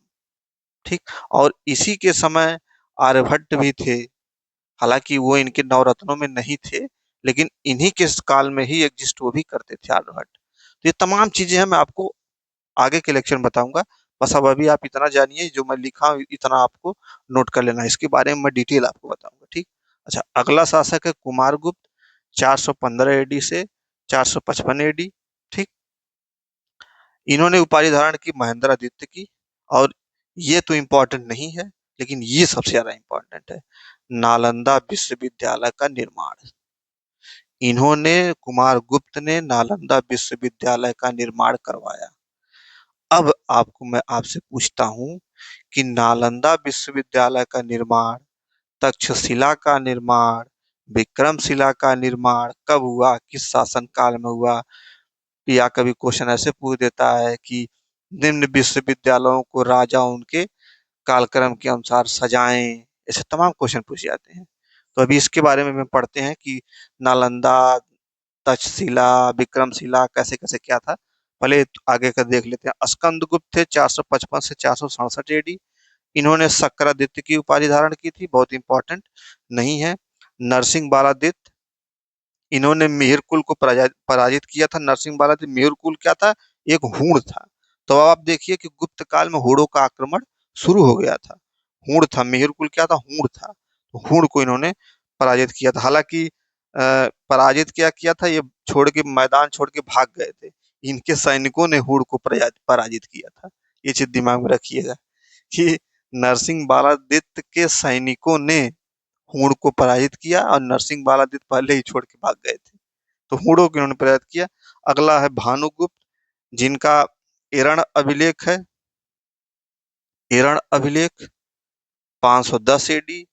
ठीक। और इसी के समय आर्यभट्ट भी थे, हालांकि वो इनके नवरत्नों में नहीं थे, लेकिन इन्हीं के काल में ही एग्जिस्ट वो भी करते थे आर्यभट्ट। तो ये तमाम चीजें हैं, मैं आपको आगे के लेक्चर में बताऊंगा। बस अब अभी आप इतना जानिए, जो मैं लिखा हूं इतना आपको नोट कर लेना है, इसके बारे में मैं डिटेल आपको बताऊंगा, ठीक। अच्छा, अगला शासक है कुमारगुप्त, 415 एडी से 455 एडी, ठीक। इन्होंने उपाधि धारण की महेंद्रादित्य की, और ये तो इम्पोर्टेंट नहीं है, लेकिन ये सबसे ज्यादा इम्पोर्टेंट है, नालंदा विश्वविद्यालय का निर्माण। इन्होंने, कुमारगुप्त ने नालंदा विश्वविद्यालय का निर्माण करवाया। अब आपको मैं आपसे पूछता हूं कि नालंदा विश्वविद्यालय का निर्माण, तक्षशिला का निर्माण, विक्रमशिला का निर्माण कब हुआ, किस शासन काल में हुआ। या कभी क्वेश्चन ऐसे पूछ देता है कि निम्न विश्वविद्यालयों को राजा उनके कालक्रम के अनुसार सजाएं, ऐसे तमाम क्वेश्चन पूछे जाते हैं। तो अभी इसके बारे में हम पढ़ते हैं कि नालंदा, तक्षशिला, विक्रमशिला कैसे कैसे क्या था। पहले आगे का देख लेते हैं। स्कंदगुप्त थे 455 से 467 एडी। इन्होंने शक्रादित्य की उपाधि धारण की थी, बहुत इंपॉर्टेंट नहीं है। नरसिंह बालादित्य, इन्होंने मिहिरकुल को पराजित किया था। नरसिंह बालादित्य, मिहिरकुल क्या था, एक हूण था। तो अब आप देखिए कि गुप्त काल में हूणों का आक्रमण शुरू हो गया था। हूण था, मिहिरकुल क्या था, हूण था। तो हूण को इन्होंने पराजित किया था। हालांकि पराजित क्या किया था, ये छोड़ के, मैदान छोड़ के भाग गए थे। इनके सैनिकों ने हूण को पराजित किया था। ये चीज दिमाग में रखिएगा कि नरसिंह बालादित्य के सैनिकों ने हूण को पराजित किया, और नरसिंह बालादित्य पहले ही छोड़ के भाग गए थे। तो हूणों को इन्होंने पराजित किया। अगला है भानुगुप्त, जिनका एरण अभिलेख है, एरण अभिलेख 510 एडी।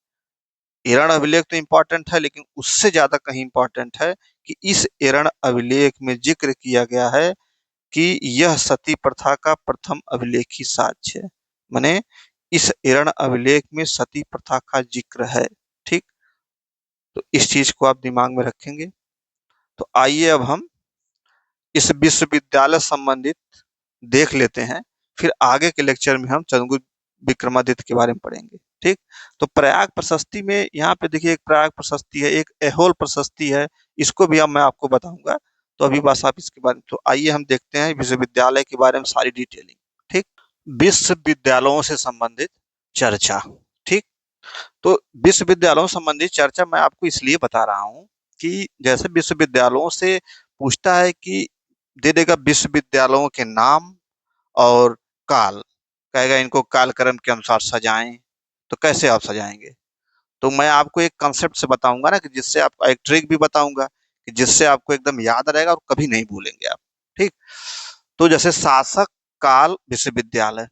एरण अभिलेख तो इंपॉर्टेंट है, लेकिन उससे ज्यादा कहीं इंपॉर्टेंट है कि इस एरण अभिलेख में जिक्र किया गया है कि यह सती प्रथा का प्रथम अभिलेखी साक्ष्य है। माने इस एरण अभिलेख में सती प्रथा का जिक्र है, ठीक। तो इस चीज को आप दिमाग में रखेंगे। तो आइए अब हम इस विश्वविद्यालय संबंधित देख लेते हैं, फिर आगे के लेक्चर में हम चंद्रगुप्त विक्रमादित्य के बारे में पढ़ेंगे, ठीक। तो प्रयाग प्रशस्ति में यहाँ पे देखिए, एक प्रयाग प्रशस्ति है, एक ऐहोल प्रशस्ति है, इसको भी अब मैं आपको बताऊंगा। तो अभी बस आप इसके बारे में, तो आइए हम देखते हैं विश्वविद्यालय के बारे में सारी डिटेलिंग, ठीक। विश्वविद्यालयों से संबंधित चर्चा, ठीक। तो विश्वविद्यालयों संबंधी चर्चा मैं आपको इसलिए बता रहा हूँ कि जैसे विश्वविद्यालयों से पूछता है कि दे देगा विश्वविद्यालयों के नाम और काल, कहेगा इनको कालक्रम के अनुसार सजाएं। तो कैसे आप सजाएंगे, तो मैं आपको एक कंसेप्ट से बताऊंगा ना, कि जिससे आपको एक ट्रिक भी बताऊंगा कि जिससे आपको एकदम याद रहेगा और कभी नहीं भूलेंगे आप, ठीक। तो जैसे शासक काल विश्वविद्यालय,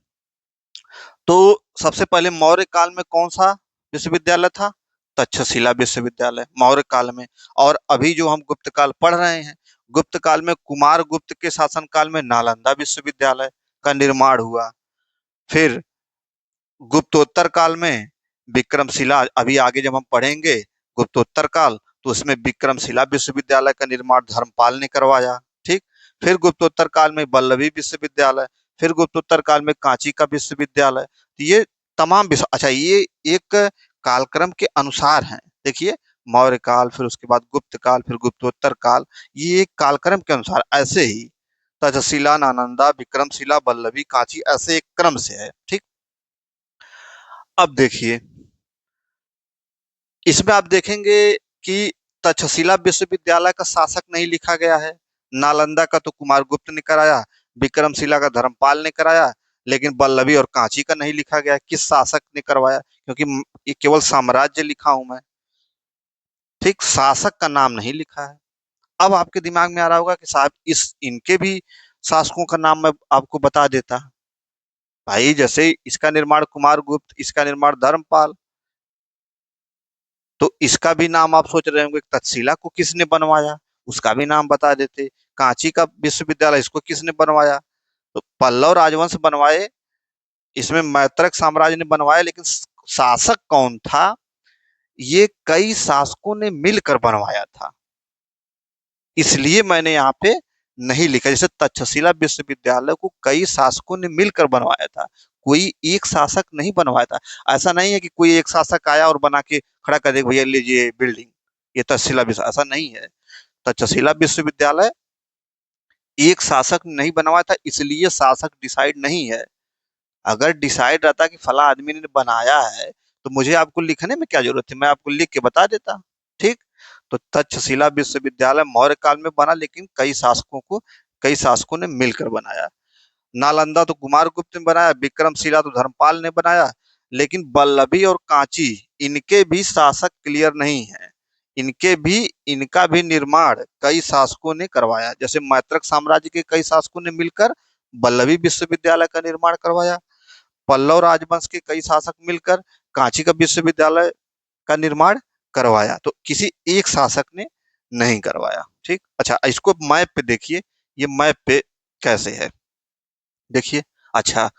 तो सबसे पहले मौर्य काल में कौन सा विश्वविद्यालय था, तक्षशिला विश्वविद्यालय मौर्य काल में। और अभी जो हम गुप्त काल पढ़ रहे हैं, गुप्त काल में कुमार गुप्त के शासन काल में नालंदा विश्वविद्यालय का निर्माण हुआ। फिर गुप्तोत्तर काल में विक्रमशिला, अभी आगे जब हम पढ़ेंगे गुप्तोत्तर काल, तो उसमें विक्रमशिला विश्वविद्यालय का निर्माण धर्मपाल ने करवाया, ठीक। फिर गुप्तोत्तर काल में वल्लभी विश्वविद्यालय, फिर गुप्तोत्तर काल में कांची का विश्वविद्यालय। तो ये तमाम विश्व, अच्छा, ये एक कालक्रम के अनुसार है। देखिए, मौर्य काल, फिर उसके बाद गुप्त काल, फिर गुप्तोत्तर काल, ये एक कालक्रम के अनुसार ऐसे ही तक्षशिला, नालंदा, विक्रमशिला, वल्लभी, कांची, ऐसे एक क्रम से है, ठीक। अब देखिए, इसमें आप देखेंगे कि तक्षशिला विश्वविद्यालय का शासक नहीं लिखा गया है। नालंदा का तो कुमारगुप्त ने कराया, विक्रमशिला का धर्मपाल ने कराया, लेकिन वल्लभी और कांची का नहीं लिखा गया किस शासक ने करवाया, क्योंकि ये केवल साम्राज्य लिखा हूं मैं, ठीक, शासक का नाम नहीं लिखा है। अब आपके दिमाग में आ रहा होगा कि साहब इस इनके भी शासकों का नाम मैं आपको बता देता। भाई, जैसे इसका निर्माण कुमारगुप्त, इसका निर्माण धर्मपाल, तो इसका भी नाम आप सोच रहे होंगे, तक्षशिला को किसने बनवाया, उसका भी नाम बता देते। कांची का विश्वविद्यालय, इसको किसने बनवाया, तो पल्लव राजवंश बनवाए, इसमें मैत्रक साम्राज्य ने बनवाया, लेकिन शासक कौन था, ये कई शासकों ने मिलकर बनवाया था, इसलिए मैंने यहाँ पे नहीं लिखा। जैसे तक्षशिला विश्वविद्यालय को कई शासकों ने मिलकर बनवाया था, कोई एक शासक नहीं बनवाया था। ऐसा नहीं है कि कोई एक शासक आया और बना के खड़ा कर दे, भैया लीजिए बिल्डिंग, ये तक्षशिला विश्व, ऐसा नहीं है। तक्षशिला विश्वविद्यालय एक शासक ने नहीं बनवाया था, इसलिए शासक डिसाइड नहीं है। अगर डिसाइड रहता कि फला आदमी ने बनाया है, तो मुझे आपको लिखने में क्या जरूरत थी, मैं आपको लिख के बता देता। ठीक। तो तक्षशिला विश्वविद्यालय मौर्य काल में बना, लेकिन कई शासकों ने मिलकर बनाया। नालंदा तो कुमारगुप्त ने बनाया, विक्रमशिला तो धर्मपाल ने बनाया, लेकिन बल्लभी और कांची, इनके भी शासक क्लियर नहीं है। इनका भी निर्माण कई शासकों ने करवाया। जैसे मैत्रक साम्राज्य के कई शासकों ने मिलकर बल्लभी विश्वविद्यालय का निर्माण करवाया। पल्लव राजवंश के कई शासक मिलकर कांची का विश्वविद्यालय का निर्माण करवाया। तो किसी एक शासक ने नहीं करवाया। ठीक। अच्छा, इसको मैप पे देखिए, ये मैप पे कैसे है, देखिए। अच्छा,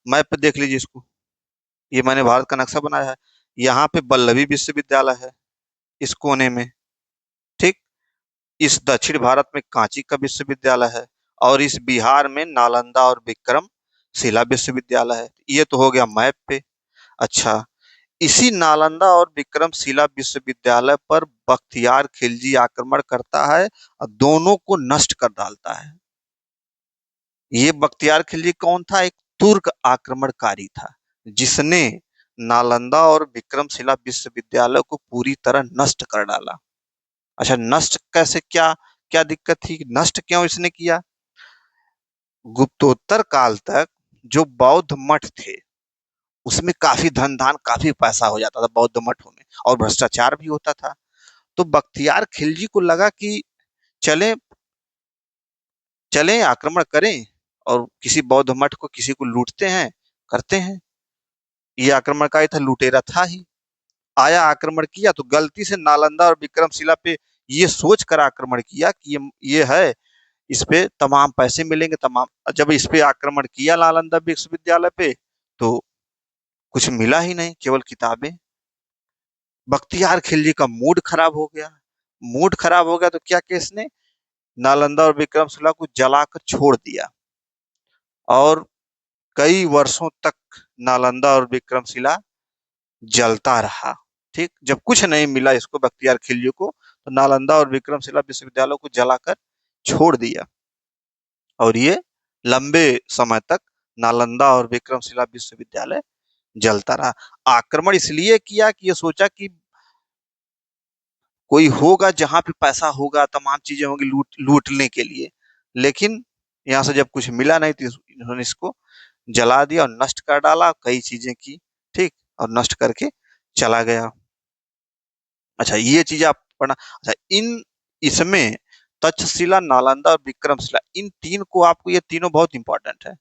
मैप पे देख लीजिए इसको, ये मैंने भारत का नक्शा बनाया है। यहाँ पे बल्लभी विश्वविद्यालय है इस कोने में। ठीक। इस दक्षिण भारत में कांची का विश्वविद्यालय है, और इस बिहार में नालंदा और विक्रम शिला विश्वविद्यालय है। ये तो हो गया मैप पे। अच्छा, इसी नालंदा और विक्रमशिला विश्वविद्यालय पर बख्तियार खिलजी आक्रमण करता है और दोनों को नष्ट कर डालता है। ये बख्तियार खिलजी कौन था? एक तुर्क आक्रमणकारी था, जिसने नालंदा और विक्रमशिला विश्वविद्यालय को पूरी तरह नष्ट कर डाला। अच्छा, नष्ट कैसे, क्या क्या दिक्कत थी, नष्ट क्यों इसने किया? गुप्तोत्तर काल तक जो बौद्ध मठ थे, उसमें काफी धन धान, काफी पैसा हो जाता था बौद्ध मठों में, और भ्रष्टाचार भी होता था। तो बख्तियार खिलजी को लगा कि चले चले आक्रमण करें, और किसी बौद्ध मठ को, किसी को लूटते हैं, करते हैं। ये आक्रमणकारी था, लुटेरा था ही, आया आक्रमण किया। तो गलती से नालंदा और विक्रमशिला पे ये सोच कर आक्रमण किया कि ये है, इस पे तमाम पैसे मिलेंगे, तमाम। जब इस पे आक्रमण किया नालंदा विश्वविद्यालय पे, तो कुछ मिला ही नहीं, केवल किताबें। बख्तियार खिलजी का मूड खराब हो गया। मूड खराब हो गया तो क्या किया इसने? नालंदा और विक्रमशिला को जलाकर छोड़ दिया, और कई वर्षों तक नालंदा और विक्रमशिला जलता रहा। ठीक। जब कुछ नहीं मिला इसको, बख्तियार खिलजी को, तो नालंदा और विक्रमशिला विश्वविद्यालय को जलाकर छोड़ दिया, और ये लंबे समय तक नालंदा और विक्रमशिला विश्वविद्यालय जलता रहा। आक्रमण इसलिए किया कि ये सोचा कि कोई होगा जहां पे पैसा होगा, तमाम चीजें होंगी लूटने के लिए, लेकिन यहाँ से जब कुछ मिला नहीं, तो इन्होंने इसको जला दिया और नष्ट कर डाला, कई चीजें की। ठीक। और नष्ट करके चला गया। अच्छा, ये चीज आप पढ़ना। अच्छा, इसमें तक्षशिला, नालंदा और विक्रमशिला, इन तीन को आपको, ये तीनों बहुत इंपॉर्टेंट है,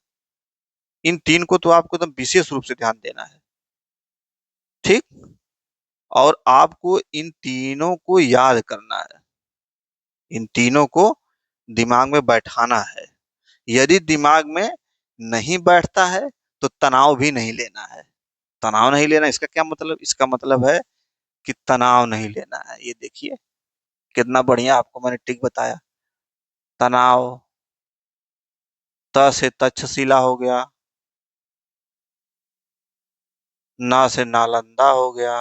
इन तीन को तो आपको एकदम विशेष रूप से ध्यान देना है। ठीक। और आपको इन तीनों को याद करना है, इन तीनों को दिमाग में बैठाना है। यदि दिमाग में नहीं बैठता है, तो तनाव भी नहीं लेना है। तनाव नहीं लेना, इसका क्या मतलब? इसका मतलब है कि तनाव नहीं लेना है। ये देखिए कितना बढ़िया आपको मैंने टिक बताया। तनाव, त से तक्षशिला हो गया, ना से नालंदा हो गया,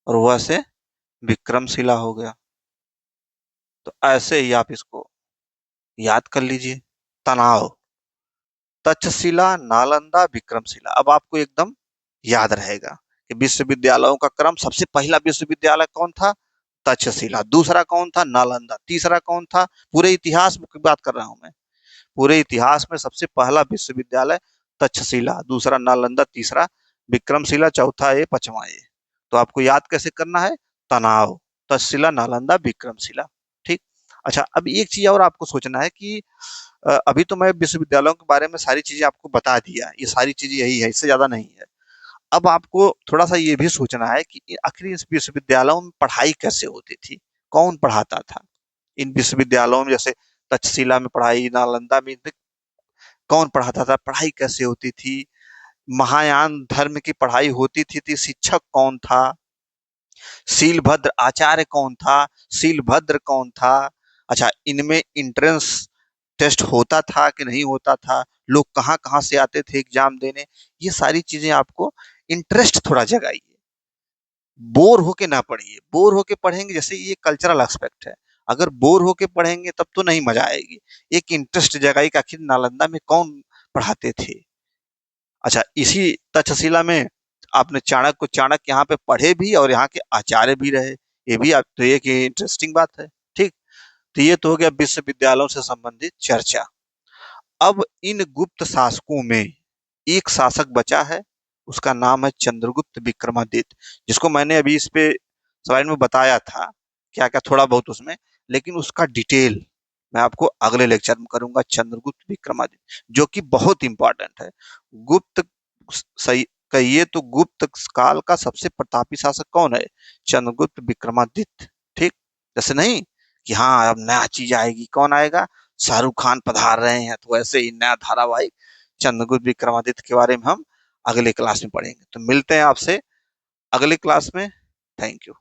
और वह से विक्रमशिला हो गया। तो ऐसे ही आप इसको याद कर लीजिए। तनाव, तक्षशिला, नालंदा, विक्रमशिला। अब आपको एकदम याद रहेगा कि विश्वविद्यालयों का क्रम, सबसे पहला विश्वविद्यालय कौन था? तक्षशिला। दूसरा कौन था? नालंदा। तीसरा कौन था? पूरे इतिहास की बात कर रहा हूं मैं। पूरे इतिहास में सबसे पहला विश्वविद्यालय तक्षशिला, दूसरा नालंदा, तीसरा विक्रमशिला, चौथा ए, पांचवा ए। तो आपको याद कैसे करना है? तनाव, तक्षशिला, नालंदा, विक्रमशिला। ठीक। अच्छा, अब एक चीज और आपको सोचना है कि अभी तो मैं विश्वविद्यालयों के बारे में सारी चीजें आपको बता दिया, ये सारी चीजें यही है, इससे ज्यादा नहीं है। अब आपको थोड़ा सा ये भी सोचना है कि आखिर इस विश्वविद्यालयों में पढ़ाई कैसे होती थी, कौन पढ़ाता था इन विश्वविद्यालयों में? जैसे तक्षशिला में पढ़ाई, नालंदा में कौन पढ़ाता था, पढ़ाई कैसे होती थी, महायान धर्म की पढ़ाई होती थी, शिक्षक कौन था, शीलभद्र आचार्य कौन था, शीलभद्र कौन था, अच्छा इनमें एंट्रेंस टेस्ट होता था कि नहीं होता था, लोग कहाँ कहाँ से आते थे एग्जाम देने, ये सारी चीजें आपको इंटरेस्ट थोड़ा जगाइए। बोर होके ना पढ़िए, बोर होके पढ़ेंगे जैसे ये कल्चरल एस्पेक्ट है, अगर बोर होके पढ़ेंगे तब तो नहीं मजा आएगी। एक इंटरेस्ट जगाई कि आखिर नालंदा में कौन पढ़ाते थे। अच्छा इसी तक्षशिला में आपने चाणक्य को, चाणक्य यहाँ पे पढ़े भी और यहाँ के आचार्य भी रहे, ये भी आप तो एक इंटरेस्टिंग बात है। ठीक, तो ये तो हो गया विश्वविद्यालयों से संबंधित चर्चा। अब इन गुप्त शासकों में एक शासक बचा है, उसका नाम है चंद्रगुप्त विक्रमादित्य, जिसको मैंने अभी इस पे स्लाइड में बताया था क्या क्या थोड़ा बहुत उसमें, लेकिन उसका डिटेल मैं आपको अगले लेक्चर में करूंगा। चंद्रगुप्त विक्रमादित्य जो कि बहुत इंपॉर्टेंट है। गुप्त सही कहिए तो गुप्त काल का सबसे प्रतापी शासक कौन है, चंद्रगुप्त विक्रमादित्य। ठीक, जैसे नहीं कि हाँ अब नया चीज आएगी, कौन आएगा, शाहरुख खान पधार रहे हैं, तो वैसे ही नया धारावाहिक चंद्रगुप्त विक्रमादित्य के बारे में हम अगले क्लास में पढ़ेंगे। तो मिलते हैं आपसे अगले क्लास में। Thank you.